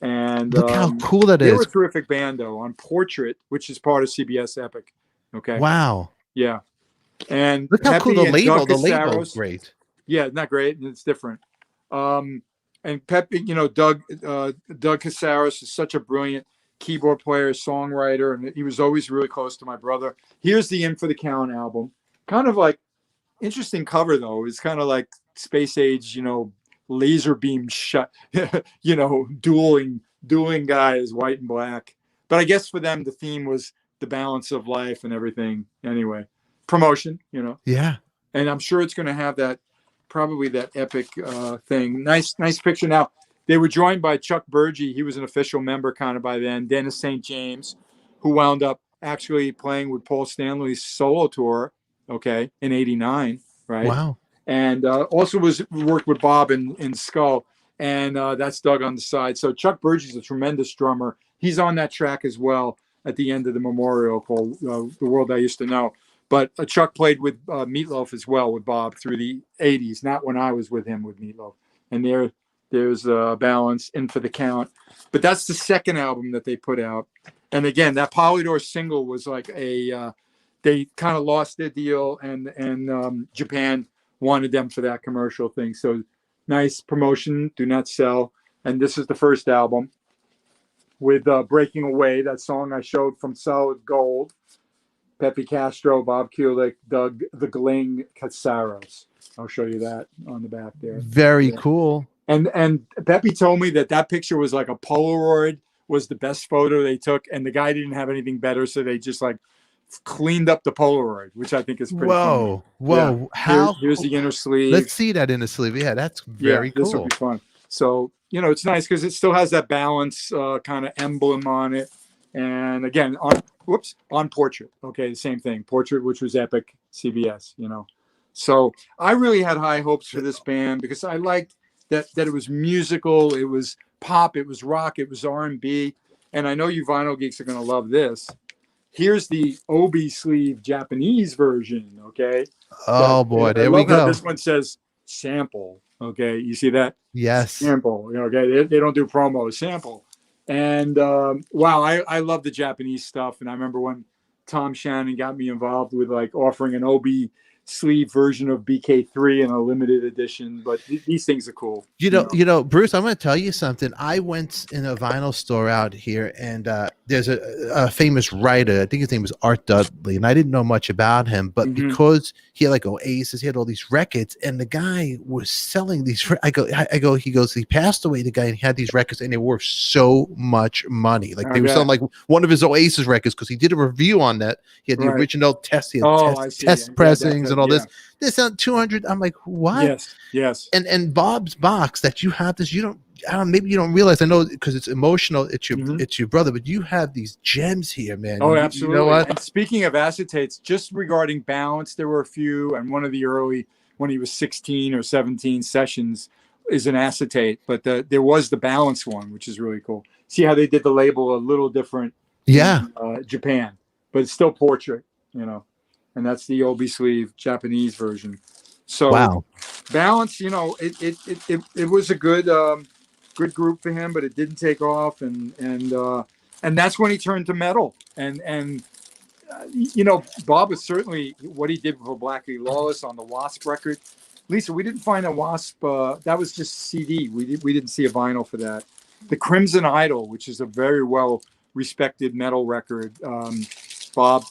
And look how cool that is. They were a terrific band, though, on Portrait, which is part of CBS Epic. Okay. Wow. Yeah. And look how Pepe cool the label. Doug The label Casaros, is great. Yeah, not great. It's different. And Pepe, Doug Casaros is such a brilliant keyboard player, songwriter, and he was always really close to my brother. Here's the In for the Count album. Kind of like interesting cover though. It's kind of like space age, laser beam shot, dueling guys, white and black. But I guess for them the theme was the balance of life and everything. Anyway, promotion, Yeah. And I'm sure it's going to have probably that epic thing. Nice picture. Now, they were joined by Chuck Burgee. He was an official member kind of by then. Dennis St. James, who wound up actually playing with Paul Stanley's solo tour, in '89, right? Wow. And also worked with Bob in Skull. And that's Doug on the side. So Chuck Burgee's a tremendous drummer. He's on that track as well at the end of the memorial called The World I Used to Know. But Chuck played with Meatloaf as well with Bob through the 80s, not when I was with him with Meatloaf. And there's Balance, In for the Count. But that's the second album that they put out. And again, that Polydor single was like they kind of lost their deal, and Japan wanted them for that commercial thing. So nice promotion, do not sell. And this is the first album with Breaking Away, that song I showed from Solid Gold. Pepe Castro, Bob Kulick, Doug the Gling Casaros. I'll show you that on the back there. Very cool. And Pepe told me that picture was like a Polaroid, was the best photo they took, and the guy didn't have anything better, so they just like cleaned up the Polaroid, which I think is pretty fun. Whoa. Yeah. Here's the inner sleeve. Let's see that inner sleeve. Yeah, that's very cool. This will be fun. So, it's nice because it still has that Balance kind of emblem on it. And again, on Portrait. Okay, the same thing. Portrait, which was Epic CBS, So I really had high hopes for this band because I liked that it was musical, it was pop, it was rock, it was R&B. And I know you vinyl geeks are going to love this. Here's the Obi sleeve Japanese version, okay? Oh, boy, there we go. This one says sample, okay? You see that? Yes. Sample, okay? They don't do promo, sample. And wow, I love the Japanese stuff. And I remember when Tom Shannon got me involved with like offering an Obi sleeve version of BK3 in a limited edition. But these things are cool. Bruce, I'm going to tell you something. I went in a vinyl store out here, and there's a famous writer. I think his name was Art Dudley, and I didn't know much about him, but because he had like Oasis, he had all these records, and the guy was selling these. He goes, he passed away, the guy, and he had these records, and they were worth so much money. Like they were selling like one of his Oasis records because he did a review on that. He had the original test, test pressings and all this. This on 200. I'm like, what? Yes. And Bob's box that you have this, maybe you don't realize. I know because it's emotional. It's your brother, but you have these gems here, man. Oh, absolutely. You know what? And speaking of acetates, just regarding Balance, there were a few, and one of the early, when he was 16 or 17 sessions, is an acetate. But there was the Balance one, which is really cool. See how they did the label a little different. Yeah. In Japan, but it's still Portrait, and that's the Obi sleeve Japanese version. So wow. Balance, it was a good group for him, but it didn't take off, and that's when he turned to metal. And Bob was certainly what he did for Blackie Lawless on the Wasp record. Lisa, we didn't find a Wasp. That was just CD. We didn't see a vinyl for that. The Crimson Idol, which is a very well respected metal record. Bob,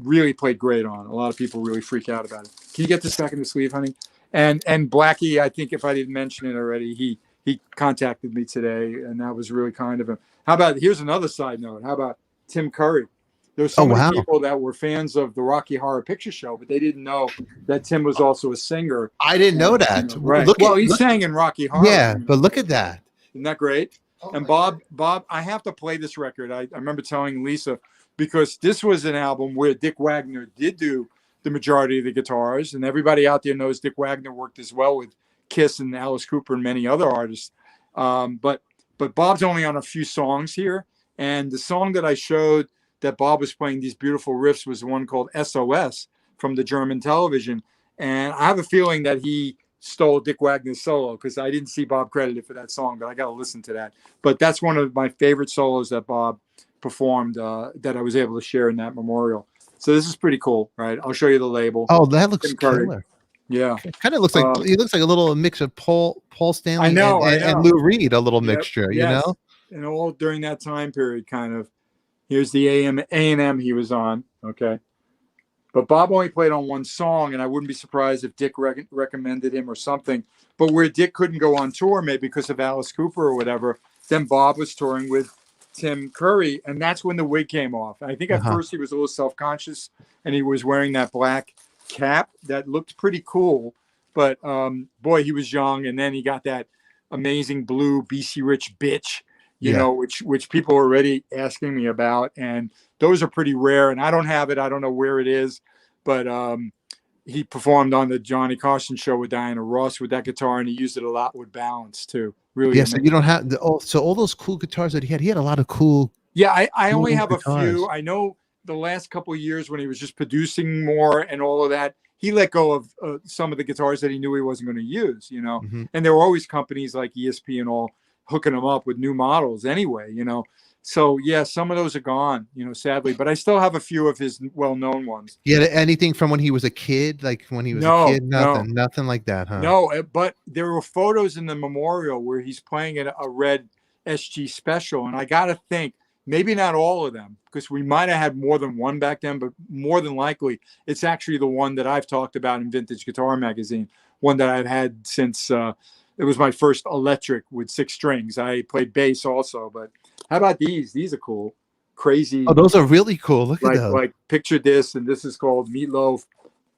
really played great on. A lot of people really freak out about it. Can you get this back in the sleeve, honey? And Blackie, I think if I didn't mention it already, he contacted me today, and that was really kind of him. How about, here's another side note. How about Tim Curry? There were so many people that were fans of the Rocky Horror Picture Show, but they didn't know that Tim was also a singer. I didn't know that. Right. He sang in Rocky Horror. Yeah, but look at that. Isn't that great? And Bob, I have to play this record. I remember telling Lisa, because this was an album where Dick Wagner did do the majority of the guitars, and everybody out there knows Dick Wagner worked as well with Kiss and Alice Cooper and many other artists. But Bob's only on a few songs here, and the song that I showed that Bob was playing these beautiful riffs was one called SOS from the German television. And I have a feeling that he stole Dick Wagner's solo, because I didn't see Bob credited for that song, but I got to listen to that. But that's one of my favorite solos that Bob performed that I was able to share in that memorial. So this is pretty cool, right? I'll show you the label. Oh, that looks killer. Yeah. It kind of looks like, he looks like a little mix of Paul Stanley I know. and Lou Reed, a little mixture, you know? And all during that time period, kind of. Here's the A&M he was on, okay? But Bob only played on one song, and I wouldn't be surprised if Dick recommended him or something. But where Dick couldn't go on tour, maybe because of Alice Cooper or whatever, then Bob was touring with Tim Curry, and that's when the wig came off. I think at first he was a little self-conscious, and he was wearing that black cap that looked pretty cool. But, boy, he was young, and then he got that amazing blue BC Rich bitch, you know, which people are already asking me about. And those are pretty rare. And I don't have it. I don't know where it is. But he performed on the Johnny Carson show with Diana Ross with that guitar. And he used it a lot with balance, too. Really. Yes. You don't have so all those cool guitars that he had a lot of cool. Yeah, I cool only have guitars. a few. I know the last couple of years when he was just producing more and all of that, he let go of some of the guitars that he knew he wasn't going to use, you know. And there were always companies like ESP and all hooking them up with new models anyway, you know. So yeah, some of those are gone, you know, sadly, but I still have a few of his well-known ones. Yeah, anything from when he was a kid, like when he was a kid? Nothing like that, huh? No, but there were photos in the memorial where he's playing at a red SG special, and I gotta think maybe not all of them, because we might have had more than one back then, but more than likely it's actually the one that I've talked about in Vintage Guitar Magazine, one that I've had since it was my first electric with 6 strings. I played bass also, but how about these? These are cool. Crazy. Oh, those are really cool. Look at those. Like picture this, and this is called Meatloaf.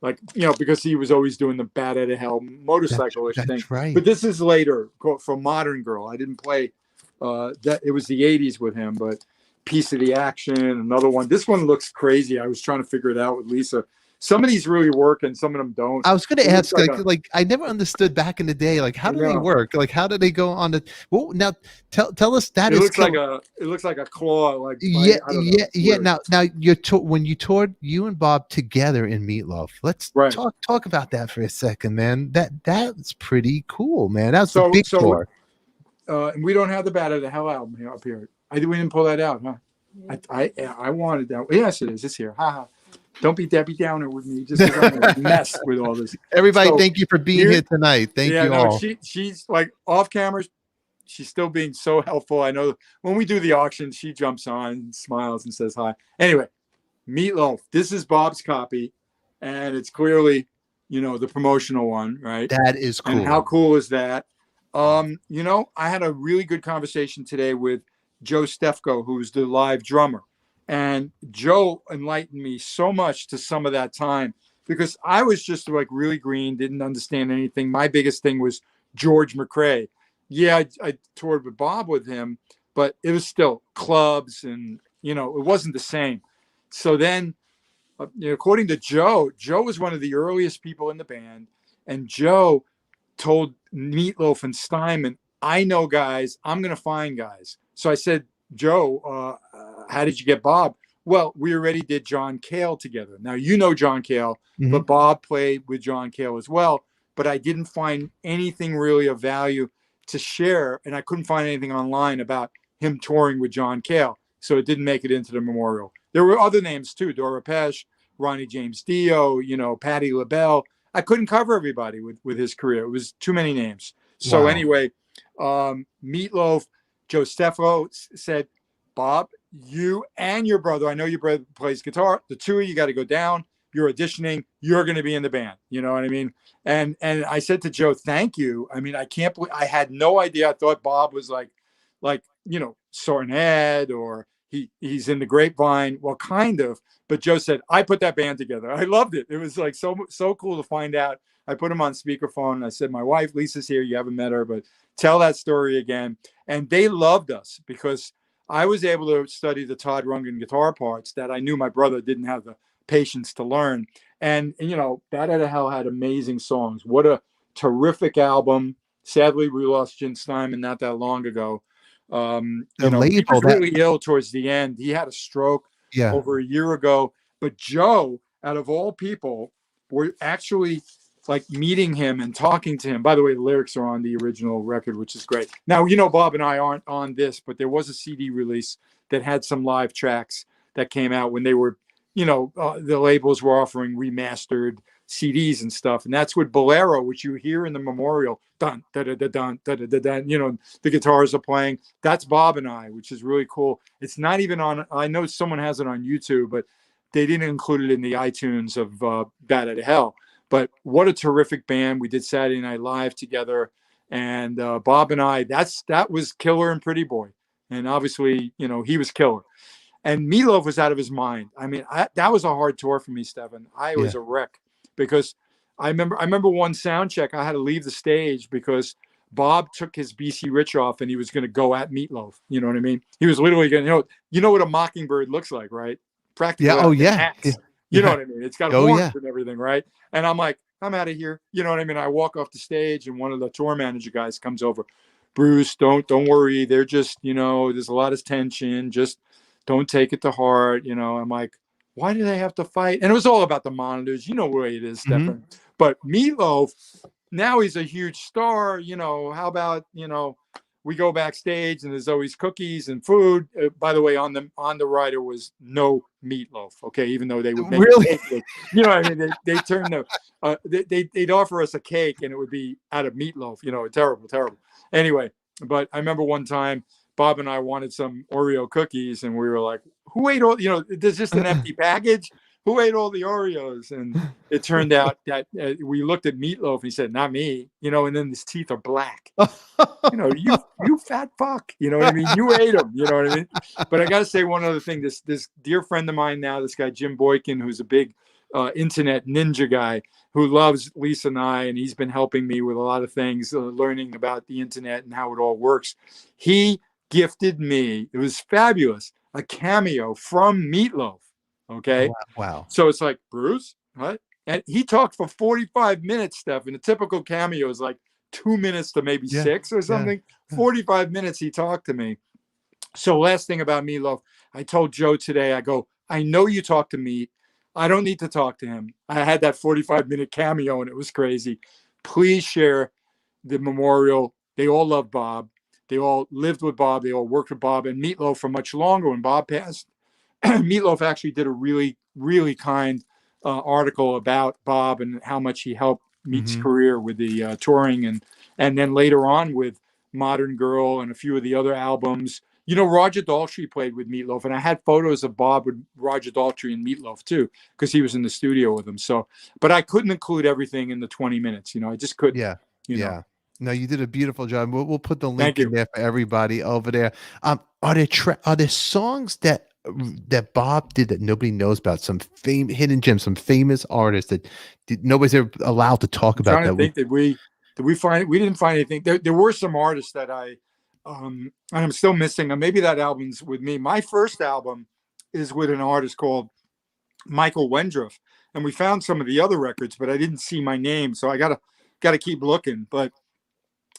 Like, you know, because he was always doing the Bat Out of Hell motorcycle-ish thing. Right. But this is later for Modern Girl. I didn't play that. It was the 80s with him, but Piece of the Action, another one. This one looks crazy. I was trying to figure it out with Lisa. Some of these really work and some of them don't. I was going to ask, like I never understood back in the day, like how do they work? Like how do they go on the? Well, now tell us that it looks like a claw. Like yeah. Now when you toured, you and Bob together in Meatloaf. Let's talk about that for a second, man. That's pretty cool, man. That's a big tour. And we don't have the Bat Out of the Hell album here up here. We didn't pull that out, huh? I wanted that. Yes, it is. It's here. Ha ha. Don't be Debbie Downer with me. Just I'm a mess with all this. Everybody, thank you for being here tonight. Thank you all. She's like off camera. She's still being so helpful. I know when we do the auction, she jumps on, smiles, and says hi. Anyway, Meatloaf. This is Bob's copy, and it's clearly, you know, the promotional one, right? That is cool. And how cool is that? You know, I had a really good conversation today with Joe Stefko, who's the live drummer. And Joe enlightened me so much to some of that time, because I was just like really green, didn't understand anything. My biggest thing was George McRae. Yeah, I toured with Bob with him, but it was still clubs and, you know, it wasn't the same. So then, you know, according to Joe, Joe was one of the earliest people in the band. And Joe told Meatloaf and Steinman, I know guys, I'm going to find guys. So I said, Joe, how did you get Bob? Well, we already did John Cale together. Now, you know John Cale, but Bob played with John Cale as well. But I didn't find anything really of value to share, and I couldn't find anything online about him touring with John Cale. So it didn't make it into the memorial. There were other names too, Dora Pesch, Ronnie James Dio, you know, Patti LaBelle. I couldn't cover everybody with his career. It was too many names. So Wow. anyway, Meatloaf, Joe Stefano said, Bob, you and your brother, I know your brother plays guitar. The two of you got to go down. You're auditioning. You're going to be in the band. You know what I mean? And I said to Joe, thank you. I mean, I can't believe, I had no idea. I thought Bob was like, Sornette, or he's in the Grapevine. Well, kind of. But Joe said, I put that band together. I loved it. It was like so cool to find out. I put him on speakerphone. I said, my wife, Lisa's here. You haven't met her, but tell that story again. And they loved us because I was able to study the Todd Rundgren guitar parts that I knew my brother didn't have the patience to learn. And Bat Out of Hell had amazing songs. What a terrific album. Sadly, we lost Jim Steinman not that long ago. He was really ill towards the end. He had a stroke over a year ago. But Joe, out of all people, were actually like meeting him and talking to him. By the way, the lyrics are on the original record, which is great. Now, Bob and I aren't on this, but there was a CD release that had some live tracks that came out when they were, the labels were offering remastered CDs and stuff. And that's with Bolero, which you hear in the memorial. Dun, da, da, da, dun, da, da, da, dun, the guitars are playing. That's Bob and I, which is really cool. It's not even on, I know someone has it on YouTube, but they didn't include it in the iTunes of Bat Out of Hell. But what a terrific band. We did Saturday Night Live together. And Bob and I, that was Killer and Pretty Boy. And obviously, he was Killer. And Meatloaf was out of his mind. I mean, that was a hard tour for me, Stefan. I was a wreck because I remember one sound check. I had to leave the stage because Bob took his BC Rich off and he was going to go at Meatloaf. You know what I mean? He was literally going to, you know what a mockingbird looks like, right? Practically. Yeah. Oh, yeah. You know what I mean? It's got horns and everything, right? And I'm like, I'm out of here. You know what I mean? I walk off the stage and one of the tour manager guys comes over. Bruce, don't worry. They're just, there's a lot of tension. Just don't take it to heart. I'm like, why do they have to fight? And it was all about the monitors. You know where it is, Stefan. But Meatloaf, now he's a huge star. How about, we go backstage and there's always cookies and food. By the way, on the rider was no meatloaf. Okay, even though they would make really, what I mean. They turned they'd offer us a cake and it would be out of meatloaf. Terrible. Anyway, but I remember one time Bob and I wanted some Oreo cookies and we were like, "Who ate all? There's just an empty package." Who ate all the Oreos? And it turned out that we looked at Meatloaf and he said, not me, and then his teeth are black. You fat fuck. You know what I mean? You ate them. You know what I mean? But I got to say one other thing. This dear friend of mine now, this guy, Jim Boykin, who's a big internet ninja guy who loves Lisa and I, and he's been helping me with a lot of things, learning about the internet and how it all works. He gifted me, it was fabulous, a cameo from Meatloaf. Okay. Wow. So it's like, Bruce, what? And he talked for 45 minutes, Steph. And a typical cameo is like 2 minutes to maybe 6 or something. 45 minutes he talked to me. So last thing about Meatloaf, I told Joe today, I go, I know you talked to Meat. I don't need to talk to him. I had that 45-minute cameo and it was crazy. Please share the memorial. They all love Bob. They all lived with Bob. They all worked with Bob and Meatloaf for much longer. When Bob passed, Meatloaf actually did a really, really kind article about Bob and how much he helped Meat's career with the touring and then later on with Modern Girl and a few of the other albums. Roger Daltrey played with Meatloaf, and I had photos of Bob with Roger Daltrey and Meatloaf too, because he was in the studio with him. So, but I couldn't include everything in the 20 minutes. I just couldn't. Yeah. No, you did a beautiful job. We'll put the link in there for everybody over there. Are there songs that Bob did that nobody knows about? Some hidden gems, some famous artists that nobody's ever allowed to talk about. I'm trying to think we didn't find anything. There were some artists that and I'm still missing. Maybe that album's with me. My first album is with an artist called Michael Wendroff, and we found some of the other records, but I didn't see my name, so I gotta keep looking. But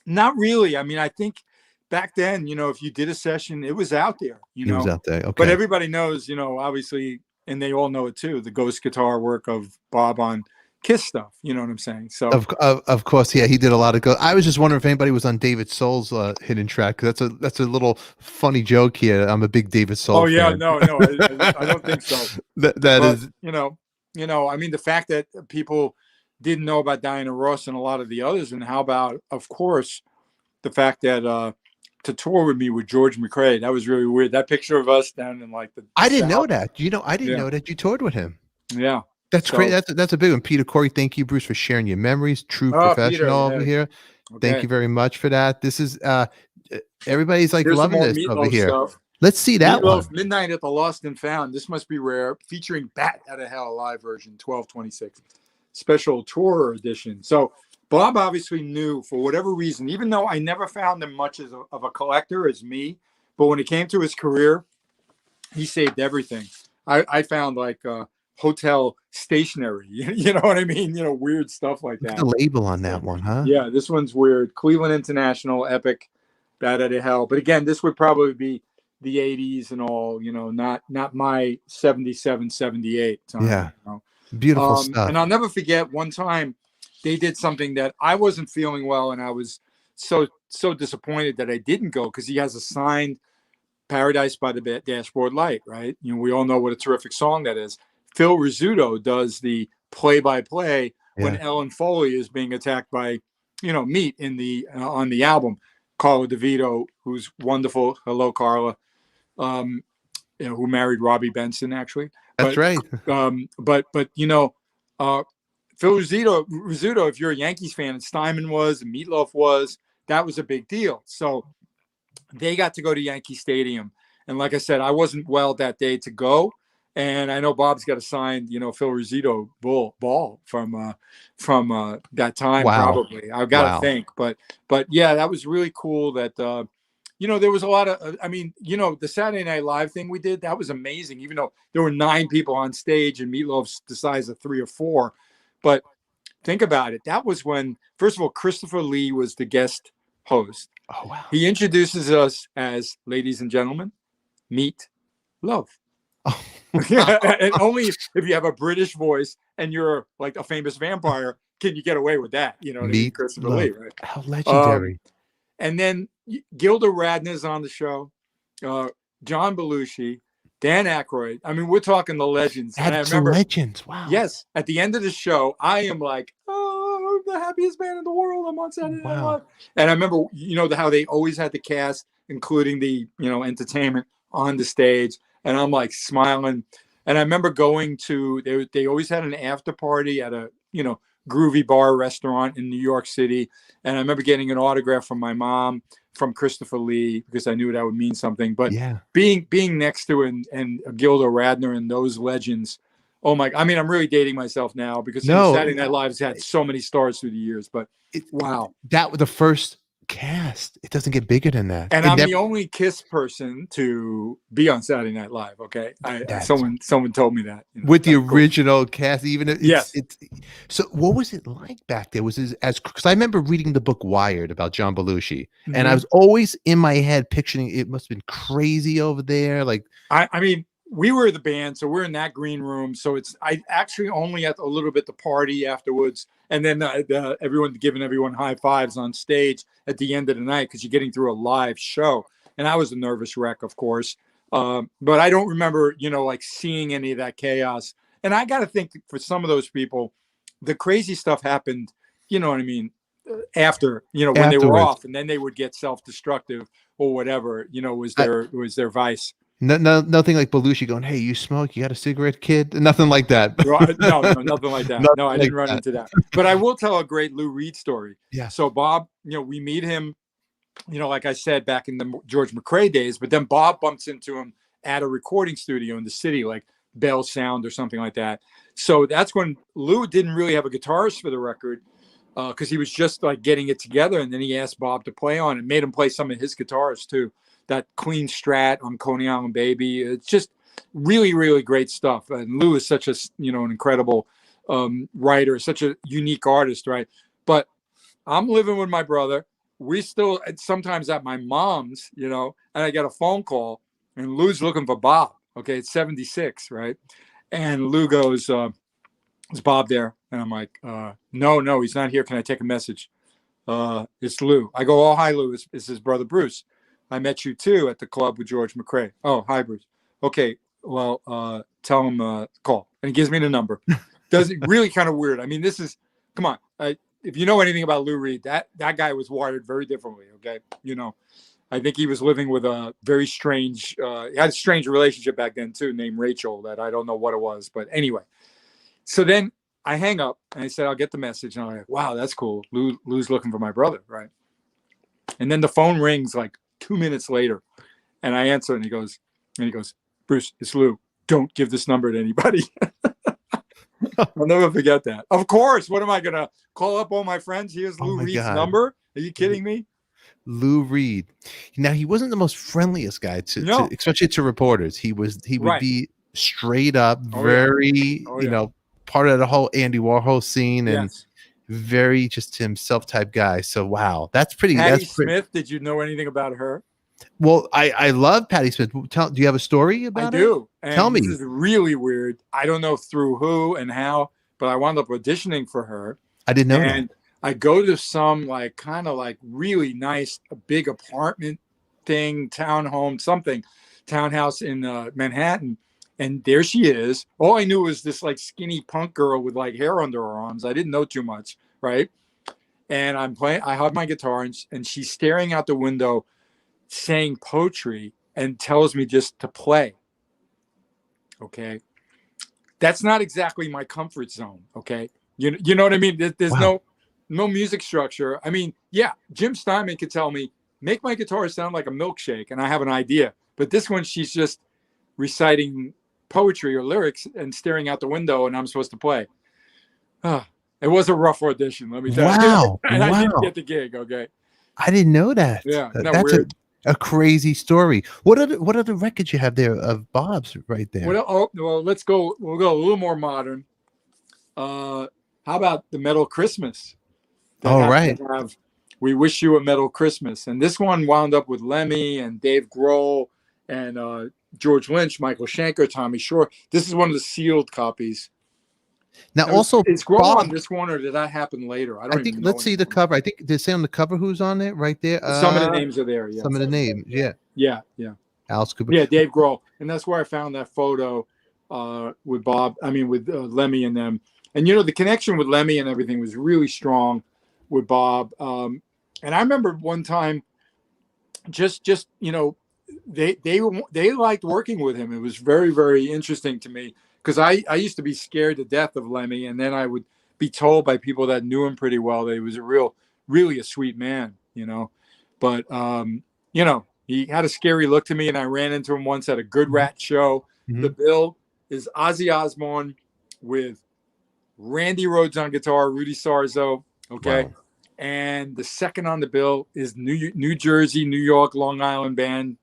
not really. I mean, I think back then, if you did a session, it was out there. It was out there. Okay. But everybody knows, obviously, and they all know it too, the ghost guitar work of Bob on Kiss stuff. You know what I'm saying? So of course, yeah, he did a lot of go. I was just wondering if anybody was on David Soul's hidden track. That's a little funny joke here. I'm a big David Soul. Oh yeah, fan. no, I don't think so. that but, is, I mean, the fact that people didn't know about Diana Ross and a lot of the others. And how about, of course, the fact that to tour with me with George McRae, that was really weird. That picture of us down in like the I didn't know South. that. I didn't know that you toured with him. Yeah. That's great. That's a big one. Peter Corey, thank you, Bruce, for sharing your memories. True professional over here. Okay. Thank you very much for that. This is everybody's like Here's loving this over here. Stuff. Let's see that one. Midnight at the Lost and Found. This must be rare. Featuring Bat Out of Hell live version 1226. Special tour edition. So Bob obviously knew, for whatever reason, even though I never found him much of a collector as me, but when it came to his career, he saved everything. I found like hotel stationery, you know what I mean? Weird stuff like that. The label on that one, huh? Yeah, this one's weird. Cleveland International, Epic, Bat Out of Hell. But again, this would probably be the 80s and all, not my 77, 78 time. Yeah, beautiful stuff. And I'll never forget one time they did something that I wasn't feeling well, and I was so disappointed that I didn't go, because he has a signed Paradise by the Dashboard Light, right? We all know what a terrific song that is. Phil Rizzuto does the play-by-play when Ellen Foley is being attacked by, Meat in the on the album. Carla DeVito, who's wonderful. Hello, Carla. Who married Robbie Benson, actually. That's right. But Phil Rizzuto, if you're a Yankees fan, and Steinman was, and Meatloaf was, that was a big deal. So they got to go to Yankee Stadium. And like I said, I wasn't well that day to go. And I know Bob's got a signed, Phil Rizzuto ball from that time. Wow. Probably. I've got to think. But yeah, that was really cool that, there was a lot of, the Saturday Night Live thing we did, that was amazing, even though there were 9 people on stage and Meatloaf's the size of 3 or 4. But think about it. That was when, first of all, Christopher Lee was the guest host. Oh, wow. He introduces us as, ladies and gentlemen, meet love. Oh. And only if you have a British voice and you're like a famous vampire can you get away with that. Meet Christopher love. Lee, right? How legendary. And then Gilda Radner's on the show, John Belushi, Dan Aykroyd. I mean, we're talking the legends. That's the legends. Wow. Yes. At the end of the show, I am like, oh, I'm the happiest man in the world. I'm on Saturday Night Live. And I remember, how they always had the cast, including the, entertainment on the stage. And I'm like smiling. And I remember going to, they always had an after party at a, groovy bar restaurant in New York City. And I remember getting an autograph from my mom, from Christopher Lee, because I knew that would mean something. But being next to and Gilda Radner and those legends, oh my! I mean, I'm really dating myself now because Saturday Night Live has had so many stars through the years. But wow, that was the first cast. It doesn't get bigger than that. And I'm the only Kiss person to be on Saturday Night Live. Okay, someone told me that with the original cast. Even it's so what was it like back there? Was it because I remember reading the book Wired about John Belushi, and I was always in my head picturing it must have been crazy over there. Like I mean, we were the band, so we're in that green room. So I actually only at a little bit the party afterwards, and then everyone giving everyone high fives on stage at the end of the night because you're getting through a live show. And I was a nervous wreck, of course, but I don't remember, like seeing any of that chaos. And I got to think for some of those people, the crazy stuff happened. You know what I mean? After when they were off, and then they would get self-destructive or whatever. Was their vice. No, nothing like Belushi going, "Hey, you smoke? You got a cigarette, kid?" Nothing like that. No, nothing like that. No, I didn't run into that. But I will tell a great Lou Reed story. Yeah. So Bob, we meet him, like I said, back in the George McRae days. But then Bob bumps into him at a recording studio in the city, like Bell Sound or something like that. So that's when Lou didn't really have a guitarist for the record because he was just like getting it together. And then he asked Bob to play on it, made him play some of his guitars too. That clean Strat on Coney Island Baby. It's just really, really great stuff. And Lou is such a, an incredible writer, such a unique artist, right? But I'm living with my brother. We still sometimes at my mom's, and I get a phone call and Lou's looking for Bob. Okay, it's 76, right? And Lou goes, is Bob there? And I'm like, no, he's not here. Can I take a message? It's Lou. I go, oh, hi, Lou. It's his brother, Bruce. I met you too at the club with George McRae. Oh, hi, Bruce. Okay, well, tell him call. And he gives me the number. Does it really kind of weird. I mean, this is come on. If you know anything about Lou Reed, that guy was wired very differently. Okay, I think he was living with a very strange. He had a strange relationship back then too, named Rachel. That I don't know what it was, but anyway. So then I hang up and I said, I'll get the message. And I'm like, wow, that's cool. Lou's looking for my brother, right? And then the phone rings like 2 minutes later, and I answer, and he goes, Bruce, it's Lou. Don't give this number to anybody. I'll never forget that. Of course. What am I going to call up all my friends? Here's Lou Reed's number. Are you kidding me? Lou Reed. Now, he wasn't the most friendliest guy to especially to reporters. He would be straight up, very, part of the whole Andy Warhol scene, and very just himself type guy. So, wow, that's pretty. Patti Smith. Did you know anything about her? Well, I love Patti Smith. Do you have a story about it? I do. Tell me. This is really weird. I don't know through who and how, but I wound up auditioning for her. I didn't know that. I go to some kind of really nice, big apartment thing, townhouse in Manhattan. And there she is. All I knew was this skinny punk girl with hair under her arms. I didn't know too much, right? And I have my guitar, and she's staring out the window saying poetry and tells me just to play. Okay. That's not exactly my comfort zone. Okay. You know what I mean? There's no music structure. I mean, yeah, Jim Steinman could tell me, make my guitar sound like a milkshake, and I have an idea. But this one, she's just reciting poetry or lyrics and staring out the window, and I'm supposed to play. It was a rough audition, let me tell you. And I didn't get the gig. Okay. I didn't know that. Yeah. That's weird? A crazy story. What other records you have there of Bob's right there? Well, let's go. We'll go a little more modern. How about the Metal Christmas? All right. We Wish You a Metal Christmas, and this one wound up with Lemmy and Dave Grohl and George Lynch, Michael Schenker, Tommy Shore. This is one of the sealed copies. Now, also, it's Grohl on this one, or did that happen later? I think. Let's see the cover. I think they say on the cover who's on it right there. Some of the names are there. Yeah. Some of the names. Yeah. Yeah. Alice Cooper. Yeah, Dave Grohl, and that's where I found that photo with Bob. I mean, with Lemmy and them. And the connection with Lemmy and everything was really strong with Bob. And I remember one time, just they liked working with him. It was very, very interesting to me. Because I used to be scared to death of Lemmy, and then I would be told by people that knew him pretty well that he was really a sweet man, But, he had a scary look to me, and I ran into him once at a Good Rat show. Mm-hmm. The bill is Ozzy Osbourne with Randy Rhoads on guitar, Rudy Sarzo, okay? Wow. And the second on the bill is New Jersey, New York, Long Island band,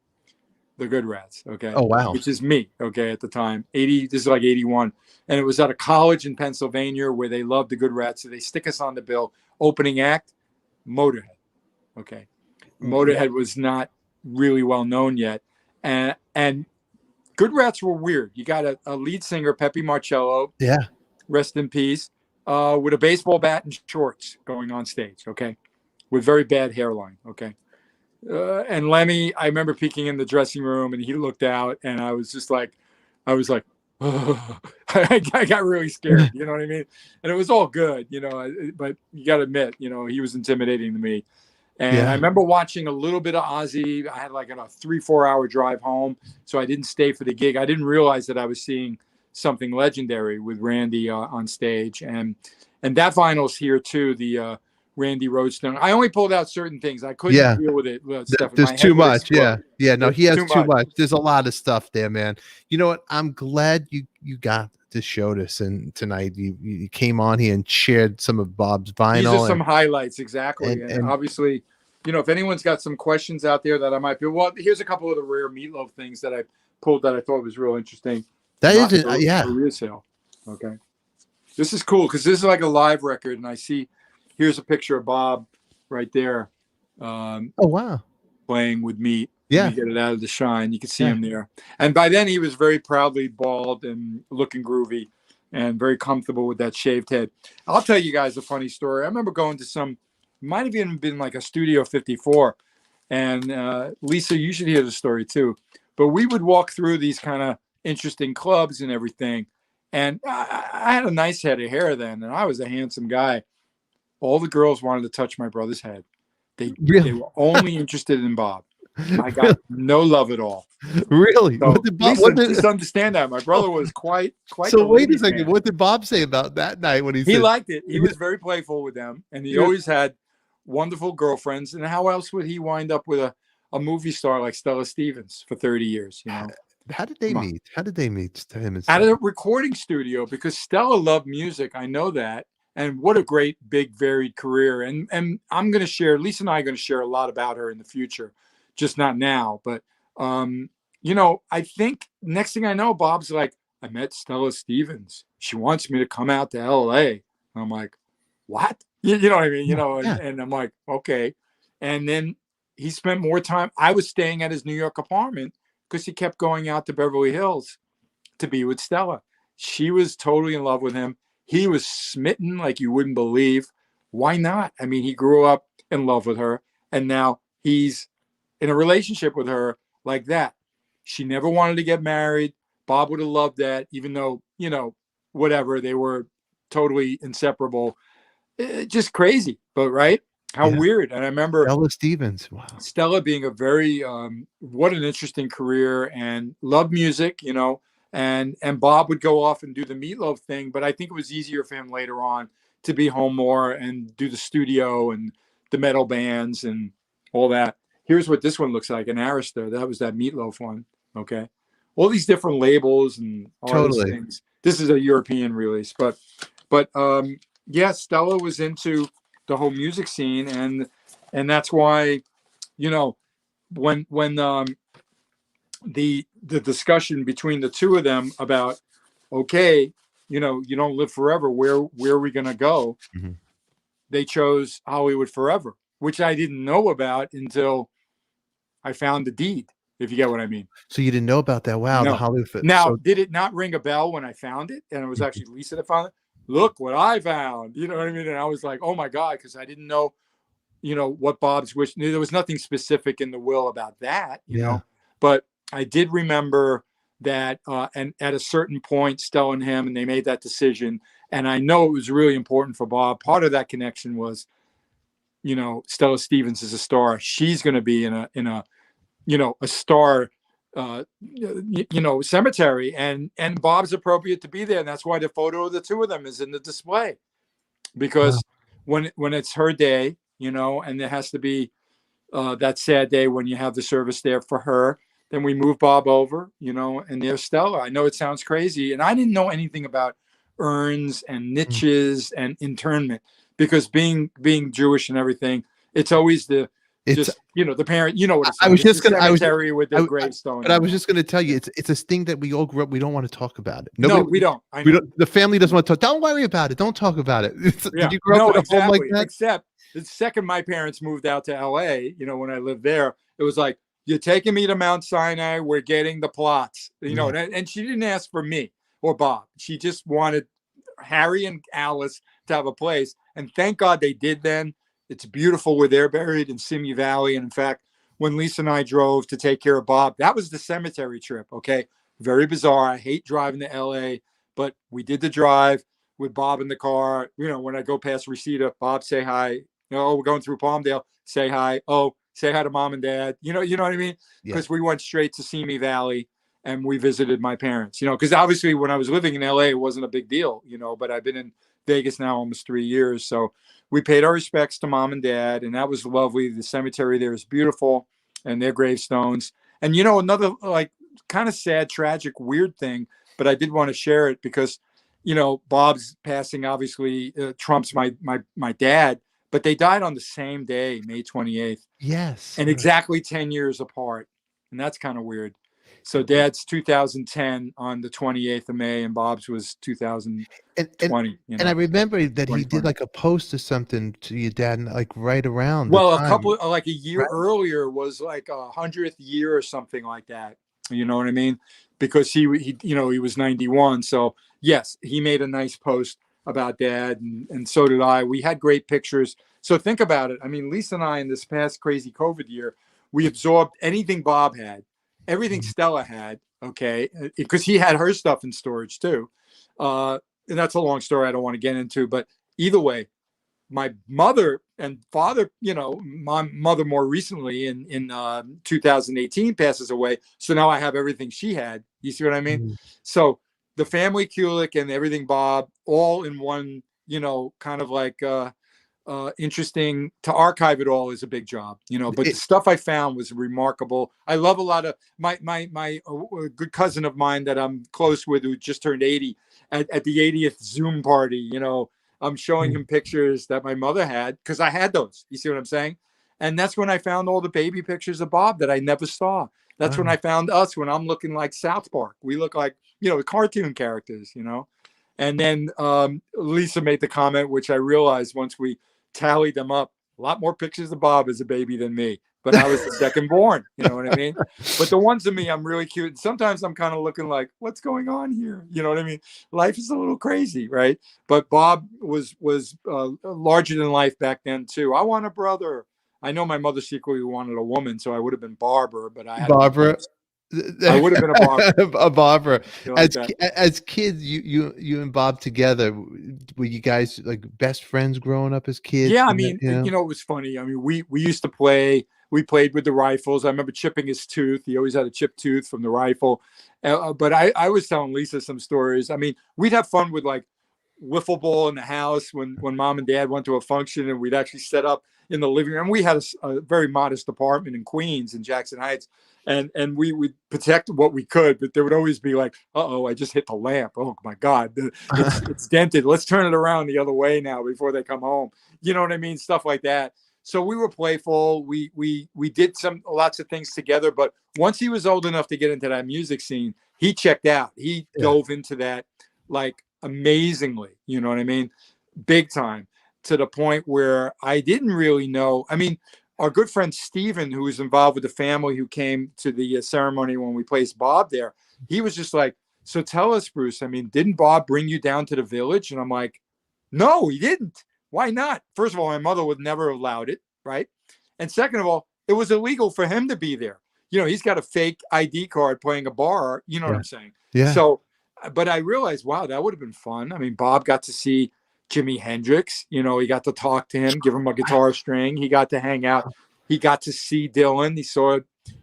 the Good Rats, okay? Oh, wow. Which is me, okay, at the time. This is 81. And it was at a college in Pennsylvania where they loved the Good Rats. So they stick us on the bill. Opening act, Motorhead, okay? Motorhead was not really well known yet. And Good Rats were weird. You got a lead singer, Pepe Marcello. Yeah. Rest in peace. With a baseball bat and shorts going on stage, okay? With very bad hairline, okay? And Lemmy, I remember peeking in the dressing room, and he looked out, and I was like, oh. I got really scared, you know what I mean? And it was all good, but you got to admit, he was intimidating to me. And I remember watching a little bit of Ozzy. I had a 3-4 hour drive home, so I didn't stay for the gig. I didn't realize that I was seeing something legendary with Randy on stage. And that vinyl's here too, the Randy Rhoads thing. I only pulled out certain things. I couldn't deal with it. There's too much. Yeah. No, he has too much. There's a lot of stuff there, man. You know what? I'm glad you got to show this, and tonight you came on here and shared some of Bob's vinyl. These are some highlights, exactly. And obviously, if anyone's got some questions out there that I might be, here's a couple of the rare Meatloaf things that I pulled that I thought was real interesting. That is it. Yeah. For resale. Okay. This is cool because this is like a live record, and I see. Here's a picture of Bob right there. Oh, wow. Playing with Meat. Yeah. Get it out of the shine. You can see him there. And by then he was very proudly bald and looking groovy and very comfortable with that shaved head. I'll tell you guys a funny story. I remember going to might have even been like a Studio 54. And Lisa, you should hear the story too. But we would walk through these kind of interesting clubs and everything. And I had a nice head of hair then, and I was a handsome guy. all the girls wanted to touch my brother's head. They Really? were only interested in Bob. I got no love at all. Really? So, What did Bob, Lisa, just understand that my brother was quite so the wait a ladies' second. man. What did Bob say about that night when he He said liked it. He was very playful with them, and he always had wonderful girlfriends. And how else would he wind up with a movie star like Stella Stevens for 30 years? You know, how did they Come on. meet? How did they meet him and At Stella? a recording studio, because Stella loved music. I know that. And what a great, big, varied career. And I'm going to share, Lisa and I are going to share a lot about her in the future, just not now. But, you know, I think next thing I know, Bob's like, I met Stella Stevens. She wants me to come out to LA. And I'm like, what? You know what I mean? You know, Yeah. and I'm like, okay. And then he spent more time. I was staying at his New York apartment because he kept going out to Beverly Hills to be with Stella. She was totally in love with him. He was smitten like you wouldn't believe. Why not? I mean, he grew up in love with her, and now he's in a relationship with her like that. She never wanted to get married. Bob would have loved that, even though, you know, whatever, they were totally inseparable. Just crazy, but right? How Yeah. weird. And I remember Stella Stevens. Wow. Stella being a very what an interesting career, and loved music, you know, and Bob would go off and do the Meatloaf thing, but I think it was easier for him later on to be home more and do the studio and the metal bands and all that. Here's what this one looks like, an Arista. That was that Meatloaf one. Okay. All these different labels and artist Totally. things. This is a European release, but yeah, Stella was into the whole music scene, and that's why, you know, when the discussion between the two of them about, okay, you know, you don't live forever, where are we going to go? Mhm. They chose Hollywood Forever, which I didn't know about until I found the deed, if you get what I mean. So you didn't know about that? Wow. The No. Hollywood. Now, So did it not ring a bell when I found it? And it was actually Lisa that found it. Look what I found. You know what I mean? And I was like, oh my God, because I didn't know, you know, what Bob's wish. There was nothing specific in the will about that, you yeah. know, but I did remember that, and at a certain point, Stella and him, and they made that decision. And I know it was really important for Bob. Part of that connection was, you know, Stella Stevens is a star. She's going to be in a, you know, a star, you know, cemetery, and Bob's appropriate to be there. And that's why the photo of the two of them is in the display, because when it's her day, you know, and there has to be that sad day when you have the service there for her, then we move Bob over, you know, and there's Stella. I know it sounds crazy, and I didn't know anything about urns and niches and internment, because being Jewish and everything, it's always It's just, you know, the parent, you know what it's I like. was It's just the gonna cemetery with the gravestone. but I was just gonna tell you, it's a thing that we all grew up. We don't want to talk about it. No, we don't. I know. We don't. The family doesn't want to talk. Don't worry about it. Don't talk about it. Yeah. Did you grow up in a home like that? Except the second my parents moved out to LA, you know, when I lived there, it was like, you're taking me to Mount Sinai, we're getting the plots, you know, and she didn't ask for me or Bob. She just wanted Harry and Alice to have a place. And thank God they did then. It's beautiful where they're buried in Simi Valley. And in fact, when Lisa and I drove to take care of Bob, that was the cemetery trip. Okay. Very bizarre. I hate driving to LA, but we did the drive with Bob in the car. You know, when I go past Reseda, Bob, say hi. Oh, we're going through Palmdale. Say hi. Oh, say hi to mom and dad. You know what I mean? Because we went straight to Simi Valley and we visited my parents, you know, because obviously when I was living in LA, it wasn't a big deal, you know, but I've been in Vegas now almost 3 years. So we paid our respects to mom and dad, and that was lovely. The cemetery there is beautiful, and their gravestones. And, you know, another like kind of sad, tragic, weird thing, but I did want to share it because, you know, Bob's passing obviously trumps my dad, but they died on the same day, May 28th. Yes. And exactly 10 years apart. And that's kind of weird. So dad's 2010 on the 28th of May, and Bob's was 2020. You know, and I remember that he 2020. did like a post or something to your dad, like right around. Well, the a time. couple, like a year earlier was like 100th year or something like that. You know what I mean? Because he you know, he was 91. So yes, he made a nice post about dad, and so did I. We had great pictures. So think about it. I mean, Lisa and I in this past crazy COVID year, we absorbed anything Bob had, everything Stella had, okay, because he had her stuff in storage too. And that's a long story I don't want to get into, but either way, my mother and father, my mother more recently in 2018 passes away. So now I have everything she had. You see what I mean? Mm. So the family Kulick and everything Bob all in one, kind of like interesting. To archive it all is a big job, but the stuff I found was remarkable. I love a lot of my good cousin of mine that I'm close with, who just turned 80 at the 80th Zoom party. I'm showing him pictures that my mother had, because I had those. You see what I'm saying? And that's when I found all the baby pictures of Bob that I never saw. That's when I found us, when I'm looking like South Park. We look like, the cartoon characters, And then Lisa made the comment, which I realized once we tallied them up, a lot more pictures of Bob as a baby than me. But I was the second born, you know what I mean? But the ones of me, I'm really cute. Sometimes I'm kind of looking like, what's going on here? You know what I mean? Life is a little crazy, right? But Bob was larger than life back then too. I want a brother. I know my mother secretly wanted a woman, so I would have been Barbara, but I had Barbara. I would have been a Barbara. A Barbara. Like as kids, you and Bob together, were you guys like best friends growing up as kids? Yeah, I mean, it was funny. I mean, we used to play. We played with the rifles. I remember chipping his tooth. He always had a chipped tooth from the rifle. But I was telling Lisa some stories. I mean, we'd have fun with like wiffle ball in the house when mom and dad went to a function, and we'd actually set up in the living room. We had a very modest apartment in Queens, in Jackson Heights. And we would protect what we could, but there would always be like, uh-oh, I just hit the lamp. Oh my God, it's dented. Let's turn it around the other way now before they come home. You know what I mean? Stuff like that. So we were playful. We did lots of things together. But once he was old enough to get into that music scene, he checked out. He dove into that like amazingly. You know what I mean? Big time, to the point where I didn't really know. I mean, our good friend Steven, who was involved with the family who came to the ceremony when we placed Bob there, he was just like, so tell us, Bruce, I mean, didn't Bob bring you down to the village? And I'm like, no, he didn't. Why not? First of all, my mother would never have allowed it, right? And second of all, it was illegal for him to be there. He's got a fake ID card playing a bar. You know what I'm saying? Yeah. So, but I realized, wow, that would have been fun. I mean, Bob got to see Jimi Hendrix. He got to talk to him, give him a guitar string. He got to hang out. He got to see Dylan.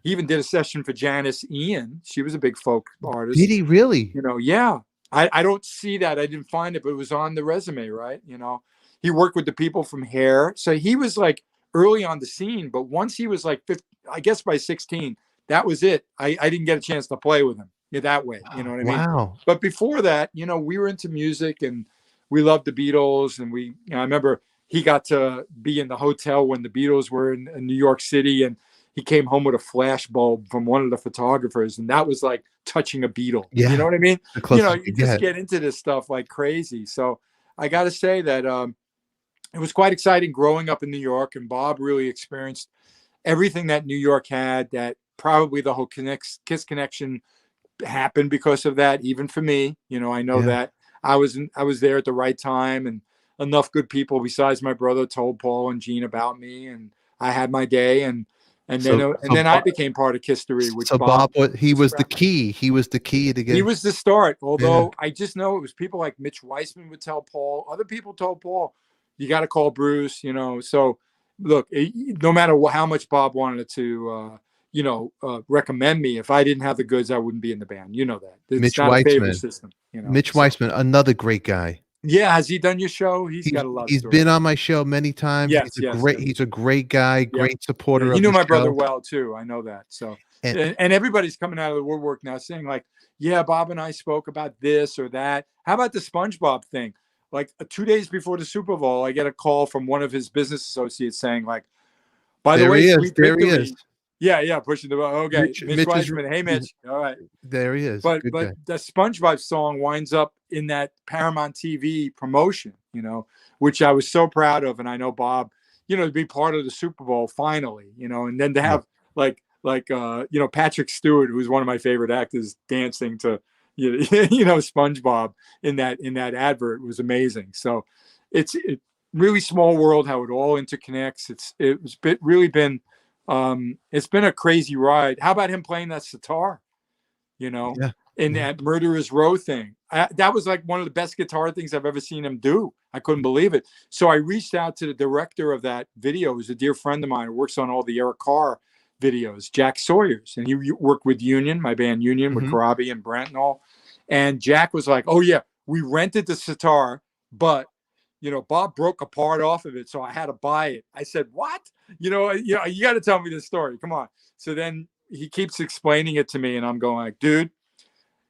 He even did a session for Janice Ian. She was a big folk artist. Did he really? Yeah. I don't see that. I didn't find it, but it was on the resume, right? He worked with the people from Hair. So he was like early on the scene, but once he was like 50, I guess by 16, that was it. I didn't get a chance to play with him that way. You know what I mean? Wow. But before that, we were into music and we loved the Beatles. And I remember he got to be in the hotel when the Beatles were in New York City, and he came home with a flash bulb from one of the photographers. And that was like touching a Beatle. Yeah. You know what I mean? You just get into this stuff like crazy. So I got to say that it was quite exciting growing up in New York, and Bob really experienced everything that New York had. That probably the whole Kiss connection happened because of that. Even for me, I know that I was there at the right time, and enough good people besides my brother told Paul and Gene about me, and I had my day, and then I became part of Kistery. Which Bob was the key. He was the key to get. He was the start. Although I just know it was people like Mitch Weissman would tell Paul. Other people told Paul, you got to call Bruce. So look, no matter how much Bob wanted to, recommend me, if I didn't have the goods, I wouldn't be in the band. You know that. It's Mitch not Weissman. a favor system. Mitch Weissman, another great guy. Yeah, has he done your show? He's got a lot of He's stories. been on my show many times. Yes, He's a great guy, great supporter of the show. He knew my brother well too. I know that. So and everybody's coming out of the woodwork now saying like, yeah, Bob and I spoke about this or that. How about the SpongeBob thing? Like 2 days before the Super Bowl, I get a call from one of his business associates saying like, by the way, Sweet Victory. Yeah, pushing the button. Okay, Mitch Weissman. Hey, Mitch. All right. There he is. But the SpongeBob song winds up in that Paramount TV promotion, which I was so proud of. And I know Bob, to be part of the Super Bowl finally, and then to have like Patrick Stewart, who's one of my favorite actors, dancing to, SpongeBob in that advert was amazing. So it's really small world how it all interconnects. It's been a crazy ride. How about him playing that sitar, in that Murderers Row thing? that was like one of the best guitar things I've ever seen him do. I couldn't believe it. So I reached out to the director of that video, who's a dear friend of mine who works on all the Eric Carr videos, Jack Sawyers. And he worked with Union, my band Union, with Karabi and Brent and all. And Jack was like, oh, yeah, we rented the sitar, but, you know, Bob broke a part off of it, so I had to buy it. I said, what? You got to tell me this story. Come on. So then he keeps explaining it to me, and I'm going like, dude,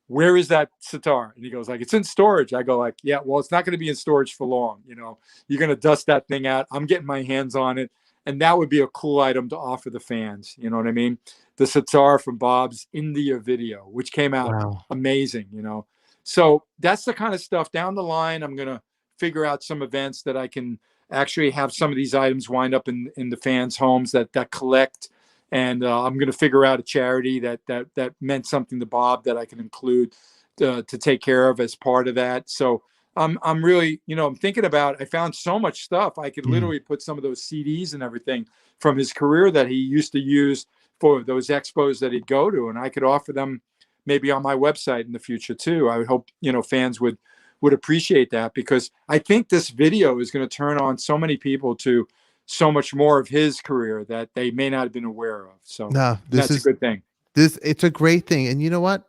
where is that sitar? And he goes like, it's in storage. I go like, yeah, well, it's not going to be in storage for long. You know, you're going to dust that thing out. I'm getting my hands on it. And that would be a cool item to offer the fans. You know what I mean? The sitar from Bob's India video, which came out amazing, you know? So that's the kind of stuff down the line. I'm going to figure out some events that I can actually have some of these items wind up in the fans' homes that collect. And I'm going to figure out a charity that meant something to Bob that I can include to take care of as part of that. So I'm really, you know, I'm thinking about, I found so much stuff. I could literally put some of those CDs and everything from his career that he used to use for those expos that he'd go to. And I could offer them maybe on my website in the future too. I would hope, you know, fans would appreciate that, because I think this video is going to turn on so many people to so much more of his career that they may not have been aware of. So that's a good thing. It's a great thing. And you know what?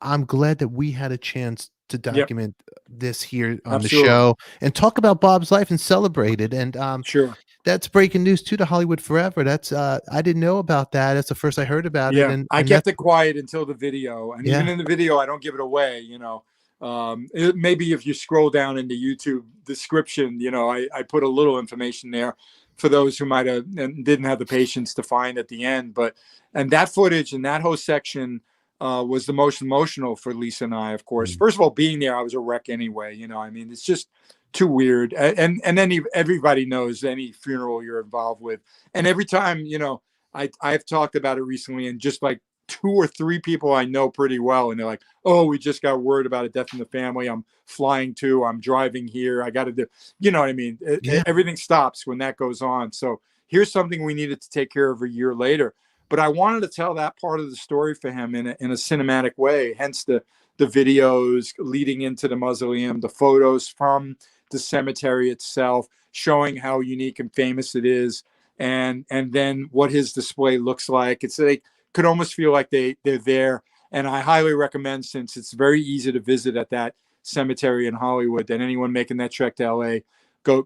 I'm glad that we had a chance to document this here on the show and talk about Bob's life and celebrate it. And that's breaking news too to Hollywood Forever. That's I didn't know about that. That's the first I heard about it. And I kept it quiet until the video. And even in the video, I don't give it away, you know. Maybe if you scroll down in the YouTube description, you know, I put a little information there for those who might have and didn't have the patience to find at the end. And that footage and that whole section was the most emotional for Lisa and I, of course. First of all, being there, I was a wreck anyway. You know, I mean, it's just too weird. And then everybody knows any funeral you're involved with. And every time, you know, I've talked about it recently, and just like 2 or 3 people I know pretty well, and they're like, oh, we just got word about a death in the family. I'm flying to, I'm driving here. I got to do, you know what I mean? Everything stops when that goes on. So here's something we needed to take care of a year later. But I wanted to tell that part of the story for him in a cinematic way, hence the videos leading into the mausoleum, the photos from the cemetery itself, showing how unique and famous it is, and then what his display looks like. It's like, could almost feel like they're there. And I highly recommend, since it's very easy to visit at that cemetery in Hollywood, that anyone making that trek to LA, go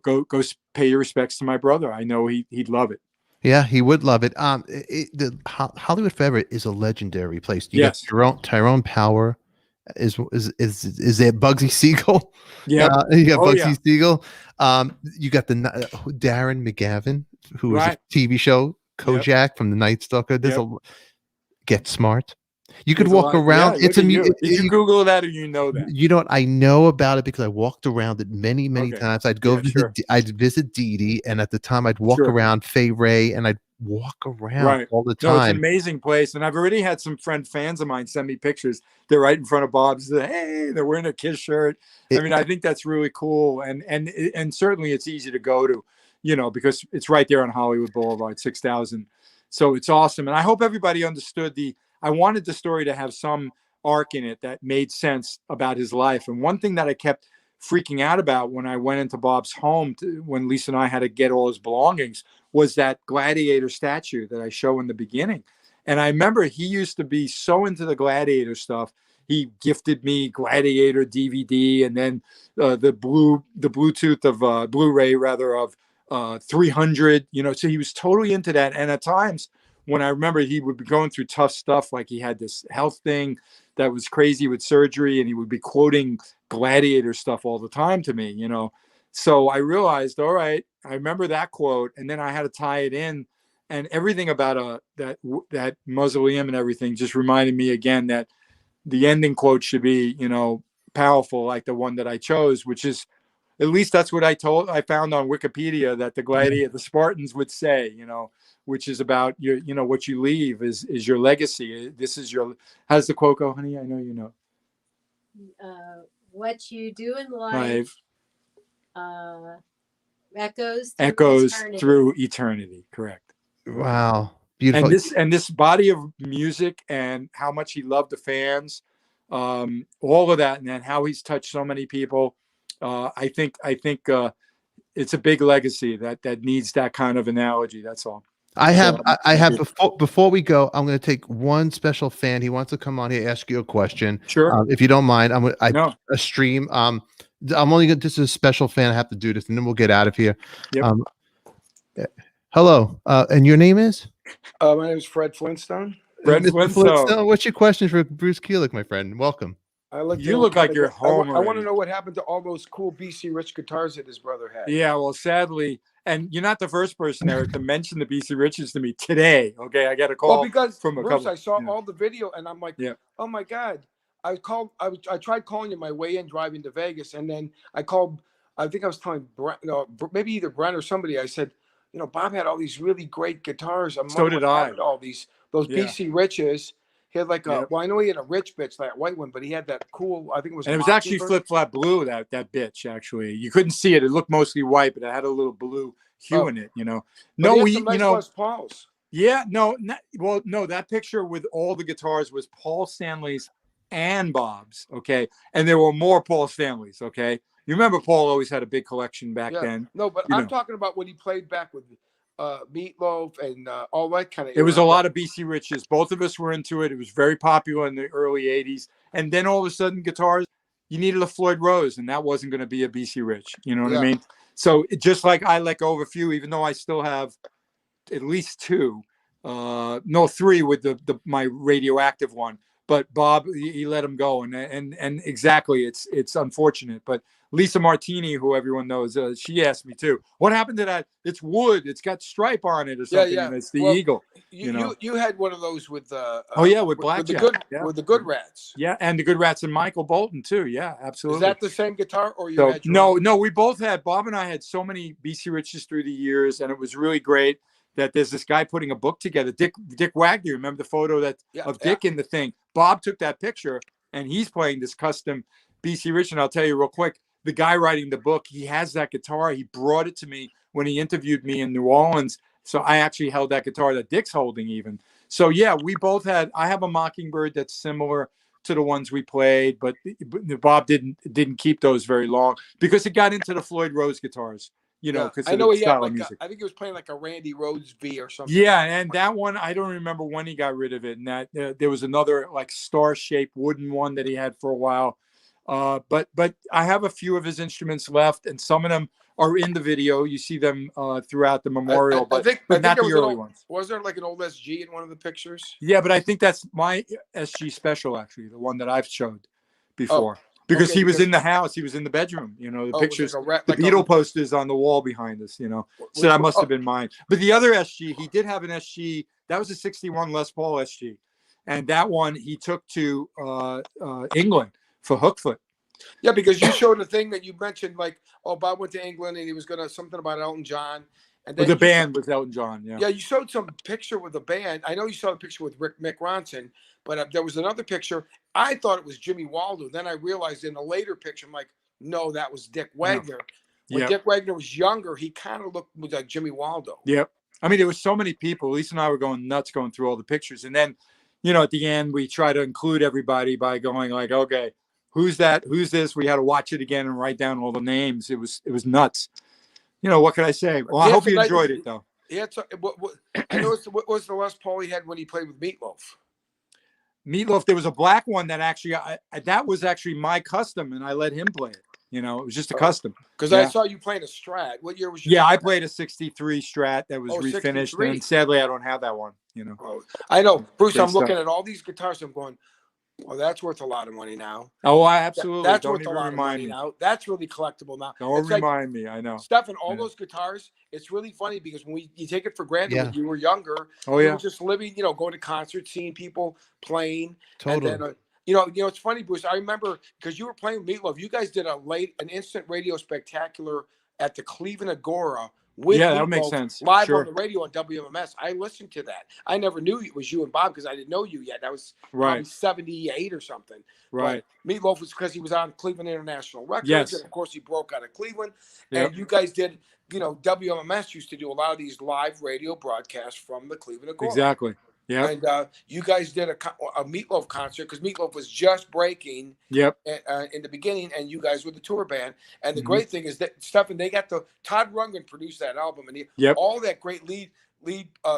pay your respects to my brother. I know he'd love it. Yeah, he would love it. The Hollywood Forever is a legendary place. You got Tyrone Power. Is there Bugsy Siegel? Yeah, you got Bugsy Siegel. You got the Darren McGavin, who was a TV show Kojak from the Night Stalker. There's Get Smart. You could walk around. It's did you Google that, or you know that? You know what? I know about it because I walked around it many times. I'd go I'd visit Dee Dee, and at the time I'd walk around Fay Ray, and I'd walk around all the time. No, it's an amazing place, and I've already had some fans of mine send me pictures. They're right in front of Bob's. Hey, they're wearing a Kiss shirt. I mean, I think that's really cool, and certainly it's easy to go to, you know, because it's right there on Hollywood Boulevard, 6,000. So it's awesome, and I hope everybody understood I wanted the story to have some arc in it that made sense about his life. And one thing that I kept freaking out about when I went into Bob's home, when Lisa and I had to get all his belongings, was that gladiator statue that I show in the beginning. And I remember he used to be so into the gladiator stuff. He gifted me Gladiator DVD, and then the Bluetooth of Blu-ray rather of 300. You know, so he was totally into that. And at times, when I remember he would be going through tough stuff, like he had this health thing that was crazy with surgery, and he would be quoting gladiator stuff all the time to me, you know. So I realized, all right, I remember that quote, and then I had to tie it in, and everything about that mausoleum and everything just reminded me again that the ending quote should be, you know, powerful, like the one that I chose, which is, at least that's what I found on Wikipedia, that the Spartans would say, you know, which is about your, you know, what you leave is your legacy. This is your, how's the quote go, honey? I know you know. What you do in life echoes through eternity. Correct. Wow. Beautiful. And this body of music, and how much he loved the fans, all of that, and then how he's touched so many people. I think it's a big legacy that needs that kind of analogy. That's all. I have before we go, I'm going to take one special fan. He wants to come on here, ask you a question. Sure. If you don't mind, No. a stream. I'm only going to, this is a special fan. I have to do this and then we'll get out of here. Yep. Hello. And your name is? My name is Fred Flintstone. Fred Flintstone. What's your question for Bruce Kulick, my friend? Welcome. You look like you're home. I want to know what happened to all those cool BC Rich guitars that his brother had. Yeah, well, sadly, and you're not the first person, Eric, to mention the BC Riches to me today. Okay, I got a call from a Bruce, couple. I saw all the video, and I'm like, yeah. Oh my God! I tried calling you my way in driving to Vegas, and then I called. I think I was telling Brent, maybe either Brent or somebody. I said, Bob had all these really great guitars. So did I. All those BC Riches. He had like well, I know he had a rich bitch, that white one, but he had that cool, I think it was. And it was actually flip-flap blue, that bitch, actually. You couldn't see it. It looked mostly white, but it had a little blue hue in it, No, nice Pauls. Yeah, no, that picture with all the guitars was Paul Stanley's and Bob's, okay? And there were more Paul Stanley's, okay? You remember Paul always had a big collection back then. No, but I'm talking about when he played back with Meatloaf and all that kind of. It was a lot of BC Riches. Both of us were into it. It was very popular in the early 80s. And then all of a sudden, guitars, you needed a Floyd Rose, and that wasn't going to be a BC Rich. You know what I mean? So just like I let go of a few, even though I still have at least two, three with my radioactive one. But Bob, he let him go, and exactly, it's unfortunate. But Lisa Martini, who everyone knows, she asked me too, what happened to that? It's wood. It's got stripe on it or something. Yeah. And it's the eagle. You had one of those with with Blackjack. With the Good Rats. Yeah, and the Good Rats and Michael Bolton too. Yeah, absolutely. Is that the same guitar, or you had? No, we both had. Bob and I had so many BC Riches through the years, and it was really great that there's this guy putting a book together. Dick Wagner, remember the photo of Dick in the thing? Bob took that picture, and he's playing this custom BC Rich. And I'll tell you real quick, the guy writing the book, he has that guitar. He brought it to me when he interviewed me in New Orleans. So I actually held that guitar that Dick's holding even. So yeah, we both had. I have a Mockingbird that's similar to the ones we played, but Bob didn't keep those very long because it got into the Floyd Rose guitars. Because I know he had I think he was playing like a Randy Rhoads V or something. Yeah, and that one I don't remember when he got rid of it. And that there was another like star-shaped wooden one that he had for a while. But I have a few of his instruments left, and some of them are in the video. You see them throughout the memorial, but not the early ones. Was there like an old SG in one of the pictures? Yeah, but I think that's my SG Special, actually, the one that I've showed before. Because he was in the house, he was in the bedroom, the pictures, the Beatle posters on the wall behind us, So that must have been mine. But the other SG, he did have an SG, that was a 61 Les Paul SG. And that one he took to England for Hookfoot. Yeah, because you showed a thing that you mentioned, like, Bob went to England and he was going to something about Elton John. And then the band was Elton John, yeah. Yeah, you showed some picture with the band. I know you saw the picture with Mick Ronson, but there was another picture. I thought it was Jimmy Waldo. Then I realized in a later picture, I'm like, no, that was Dick Wagner. When Dick Wagner was younger, he kind of looked like Jimmy Waldo. Yep. I mean, there was so many people. Lisa and I were going nuts going through all the pictures. And then, at the end, we try to include everybody by going like, okay, who's that? Who's this? We had to watch it again and write down all the names. It was nuts. What can I say? Well, I hope you enjoyed it, though. Yeah, I know what was the Les Paul he had when he played with Meatloaf? Meatloaf, there was a black one that actually, that was actually my custom, and I let him play it. It was just a custom. Because I saw you playing a Strat. What year was you? Yeah, I played a 63 Strat that was refinished, 63. And sadly, I don't have that one. I know. Bruce, I'm looking at all these guitars, I'm going, well, that's worth a lot of money now. Oh, absolutely. That's worth a lot of money now. That's really collectible now. Don't remind me. I know. Stefan, all those guitars, it's really funny because when you take it for granted when you were younger, you were just living, going to concerts, seeing people playing. Totally. And then, it's funny, Bruce. I remember because you were playing with Meatloaf. You guys did an instant radio spectacular at the Cleveland Agora. That makes sense. Live on the radio on WMMS. I listened to that. I never knew it was you and Bob because I didn't know you yet. That was probably 78 or something. Right. But Meatloaf was because he was on Cleveland International Records. Yes. And of course, he broke out of Cleveland. Yep. And you guys did, WMMS used to do a lot of these live radio broadcasts from the Cleveland Agora. Exactly. Yeah. And you guys did a Meatloaf concert because Meatloaf was just breaking. Yep. In the beginning, and you guys were the tour band. And the Mhm. great thing is that Stefan, they got Todd Rundgren produced that album, and Yep. all that great lead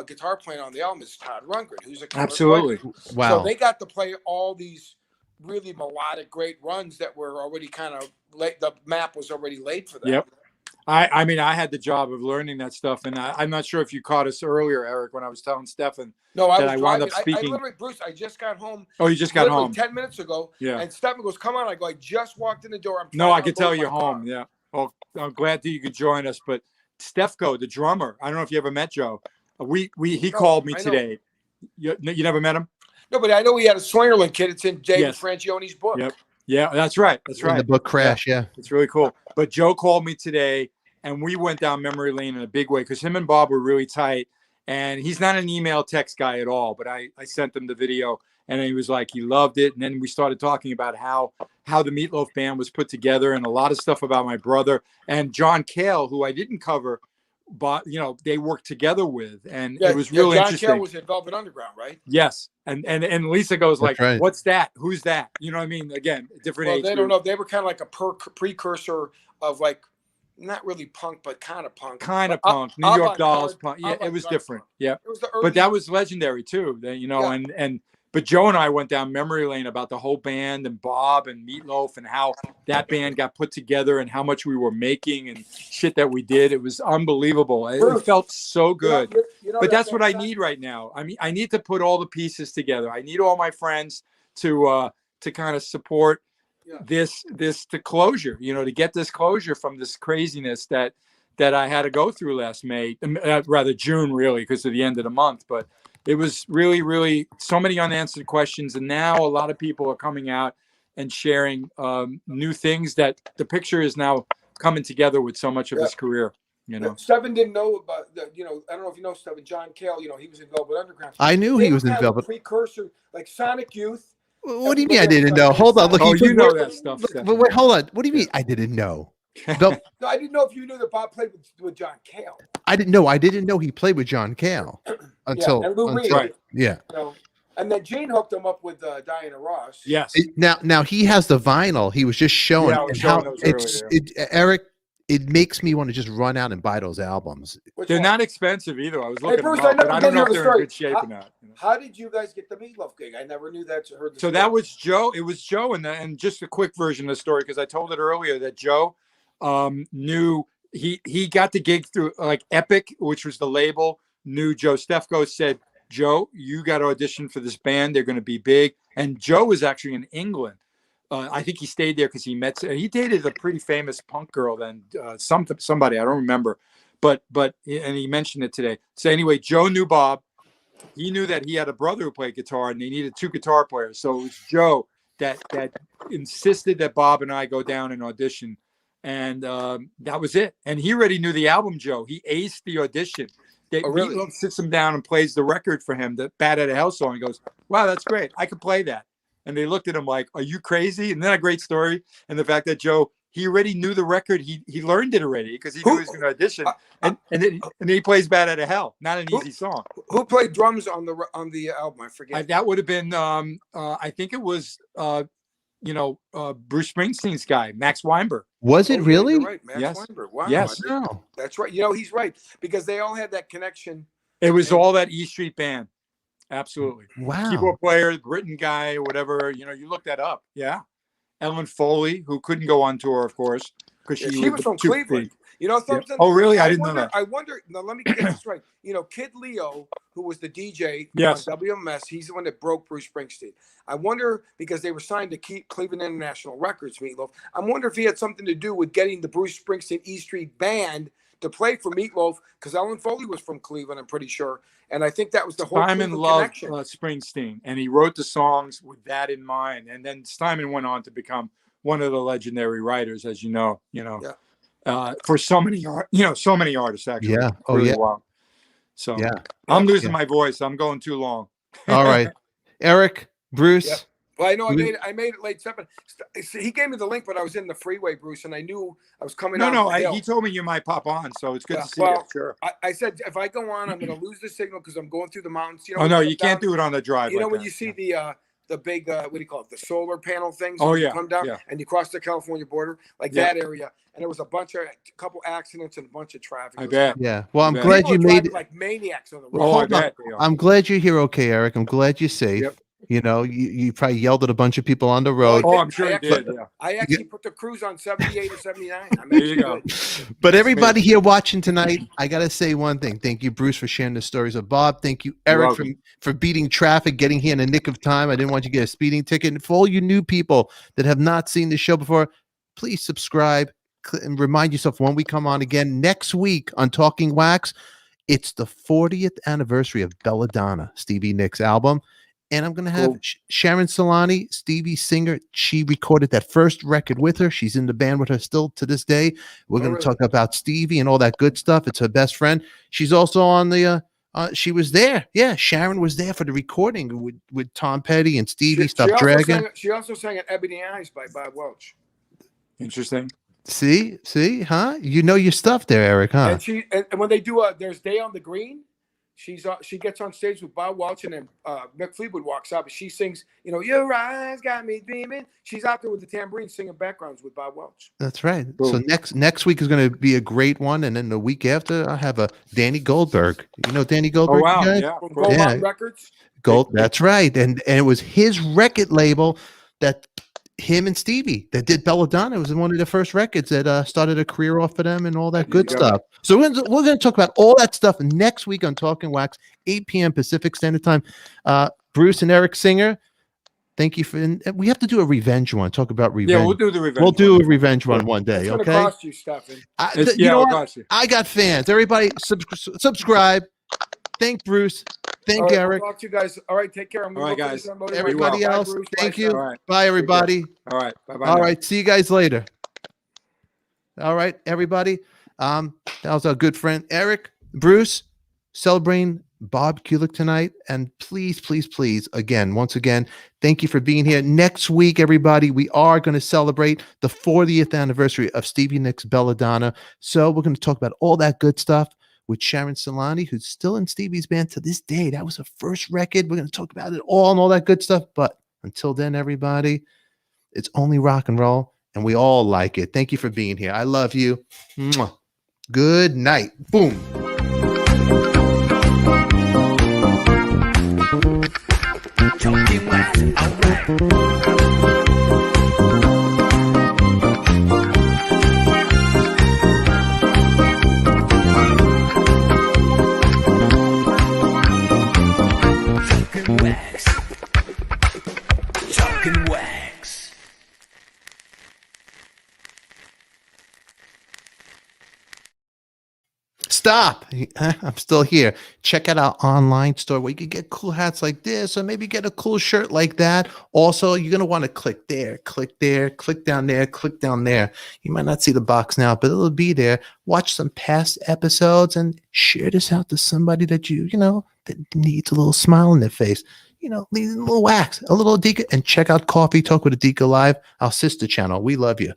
guitar playing on the album is Todd Rundgren, who's a killer Absolutely. player. Wow. So they got to play all these really melodic, great runs that were already kind of laid. The map was already laid for them. Yep. I mean, I had the job of learning that stuff, and I'm not sure if you caught us earlier, Eric, when I was telling Stefan. No, I that was I driving. wound up I speaking. literally, Bruce, I just got home. Oh, you just got home 10 minutes ago. Yeah. And Stefan goes, "Come on!" I go, "I just walked in the door. I'm No, trying I to could tell unload you're my car." home. Yeah. Well, I'm glad that you could join us. But Stefko, the drummer, I don't know if you ever met Joe. He called me I know. today. You never met him? No, but I know he had a Slingerland kid. It's in David Yes. Franchione's book. Yep. Yeah, that's right. That's In right. the book Crash, yeah. It's really cool. But Joe called me today, and we went down memory lane in a big way because him and Bob were really tight. And he's not an email text guy at all, but I sent him the video, and he was like, he loved it. And then we started talking about how the Meatloaf band was put together and a lot of stuff about my brother and John Cale, who I didn't cover, but they worked together with, and it was really interesting. John Cale was in Velvet Underground, right? Yes. And Lisa goes That's like, right. What's that? Who's that? You know what I mean? Again, different Well, age they group. don't know. They were kind of like a precursor of like, not really punk, but kind of punk. Kind of But punk. New York avant-garde- Dolls punk. Yeah, it was avant-garde different. punk. Yeah. It was the early. But that was legendary too. But Joe and I went down memory lane about the whole band and Bob and Meatloaf and how that band got put together and how much we were making and shit that we did. It was unbelievable. It felt so good. But that's what I need right now. I mean, I need to put all the pieces together. I need all my friends to kind of support this the closure, to get this closure from this craziness that I had to go through last May, rather June, really, because of the end of the month. But it was really, really so many unanswered questions. And now a lot of people are coming out and sharing new things that the picture is now coming together with so much of his career. Stefan didn't know about I don't know if you know Stefan, John Cale, he was in Velvet Underground. I knew he was in Velvet. Precursor, like Sonic Youth. What do you mean I didn't know? Hold on. Look, you know that stuff. But wait, hold on. What do you mean I didn't know? No, I didn't know if you knew that Bob played with John Cale. I didn't know. I didn't know he played with John Cale until. And Lou Reed. Right. Yeah. And then Gene hooked him up with Diana Ross. Yes. Now he has the vinyl. He was just showing. Yeah, I was showing those earlier. Eric, it makes me want to just run out and buy those albums. They're not expensive either. I was looking Bruce, them up, but I don't know if the they're story. in good shape or not. How did you guys get the Meatloaf gig? I never knew that. Heard the So story. that was Joe. It was Joe, and just a quick version of the story because I told it earlier that Joe knew he got the gig through like Epic, which was the label. Knew Joe Stefko, said, "Joe, you got to audition for this band. They're going to be big." And Joe was actually in England. I think he stayed there because he dated a pretty famous punk girl then, somebody I don't remember, but and he mentioned it today. So anyway, Joe knew Bob. He knew that he had a brother who played guitar, and they needed 2 guitar players. So it was Joe that insisted that Bob and I go down and audition, and that was it. And he already knew the album. Joe, he aced the audition. Really? Meatloaf sits him down and plays the record for him, the Bat Out of Hell song. He goes, "Wow, that's great. I could play that." And they looked at him like, "Are you crazy?" And then a great story. And the fact that Joe, he already knew the record. He learned it already because he knew he was going to audition. And then he plays Bat Out of Hell. Not an easy song. Who played drums on the album? I forget. That would have been, I think it was, Bruce Springsteen's guy, Max Weinberg. Was it really? You're right, Max Yes. Weinberg. Wow. Yes. No. That's right. He's right because they all had that connection. It was all that E Street band. Absolutely. Wow. Keyboard player, Britain guy, whatever. You look that up. Yeah. Ellen Foley, who couldn't go on tour, of course, because She was from Cleveland. Something. Yeah. Oh, really? I didn't know that. I wonder. Now, let me get this right. Kid Leo, who was the DJ Yes. on WMS, he's the one that broke Bruce Springsteen. I wonder, because they were signed to Cleveland International Records, Meatloaf. I wonder if he had something to do with getting the Bruce Springsteen E Street Band to play for Meatloaf, because Ellen Foley was from Cleveland, I'm pretty sure. And I think that was the whole Simon Cleveland loved connection. Springsteen, and he wrote the songs with that in mind. And then Simon went on to become one of the legendary writers, as you know. For so many artists actually. Yeah. Oh, really yeah. well. So Yeah. I'm losing my voice. I'm going too long. All right. Eric, Bruce, Yep. Well, I know I made it late 7. He gave me the link, but I was in the freeway, Bruce, and I knew I was coming No, on. no, the hill. he told me you might pop on, so it's good to see you. Well, Sure. I said if I go on, I'm going to lose the signal because I'm going through the mountains. You know, Oh no, you can't do it on the drive. You know like when that. you see the big what do you call it? The solar panel things. Oh, when yeah, you come down yeah. and you cross the California border, like Yeah. that area, and there was a couple accidents and a bunch of traffic. I bet. Yeah. Well, I'm bet. glad People you are made driving it. like maniacs on the road. Well, Oh, I hold on. bet they are. I'm glad you're here, okay, Eric. I'm glad you're safe. Yep. You know, you probably yelled at a bunch of people on the road. Oh, I'm sure he did. Yeah. I actually put the cruise on 78 or 79. I'm There you actually go. good. But everybody here watching tonight, I gotta say one thing. Thank you, Bruce, for sharing the stories of Bob. Thank you, You're Eric, welcome. for beating traffic, getting here in the nick of time. I didn't want you to get a speeding ticket. And for all you new people that have not seen the show before, please subscribe and remind yourself when we come on again next week on Talking Wax. It's the 40th anniversary of Belladonna, Stevie Nicks' album. And I'm going to have Cool. Sharon Solani, Stevie's singer. She recorded that first record with her. She's in the band with her still to this day. We're going to talk about Stevie and all that good stuff. It's her best friend. She's also on the, she was there. Yeah, Sharon was there for the recording with Tom Petty and Stevie, Stop Dragging. She also sang at Ebony Eyes by Bob Welch. Interesting. See, huh? You know your stuff there, Eric, huh? And when they do there's Day on the Green, she gets on stage with Bob Welch, and then Mick Fleetwood walks up and she sings, you know, your eyes got me dreaming. She's out there with the tambourine singing backgrounds with Bob Welch. That's right. Cool. So next week is going to be a great one, and then the week after I have a Danny Goldberg. You know Danny Goldberg? Oh wow. you guys? Yeah. From Cool. Gold Yeah. Mountain Records. Gold. That's right. And it was his record label that him and Stevie that did Belladonna. It was one of the first records that started a career off for them and all that good There you go. stuff. So we're going to talk about all that stuff next week on Talking Wax, 8 p.m. Pacific Standard Time. Bruce and Eric Singer, thank you for. And we have to do a revenge one. Talk about revenge. Yeah, we'll do the revenge. We'll do one. a revenge one day. It's going to Okay. cost you, Stefan. You know it'll what? cost you. I got fans. Everybody subscribe. Thank Bruce. Thank All right, Eric. We'll talk to you guys. All right, take care. I'm All right, gonna guys. Everybody Bye, else, Bruce. thank Bye, you. All right. Bye, everybody. All right. Bye bye. All right. See you guys later. All right, everybody. That was our good friend Eric, Bruce, celebrating Bob Kulick tonight. And please, once again, thank you for being here. Next week, everybody, we are going to celebrate the 40th anniversary of Stevie Nicks' Belladonna. So we're going to talk about all that good stuff with Sharon Solani, who's still in Stevie's band to this day. That was her first record. We're going to talk about it all and all that good stuff. But until then, everybody, it's only rock and roll, and we all like it. Thank you for being here. I love you. Mwah. Good night. Boom. Talking wax. Stop. I'm still here. Check out our online store where you can get cool hats like this, or maybe get a cool shirt like that. Also, you're going to want to click there, click down there, click down there. You might not see the box now, but it'll be there. Watch some past episodes and share this out to somebody that that needs a little smile on their face. Need a little wax, a little ADIKA, and check out Coffee Talk with ADIKA Live, our sister channel. We love you.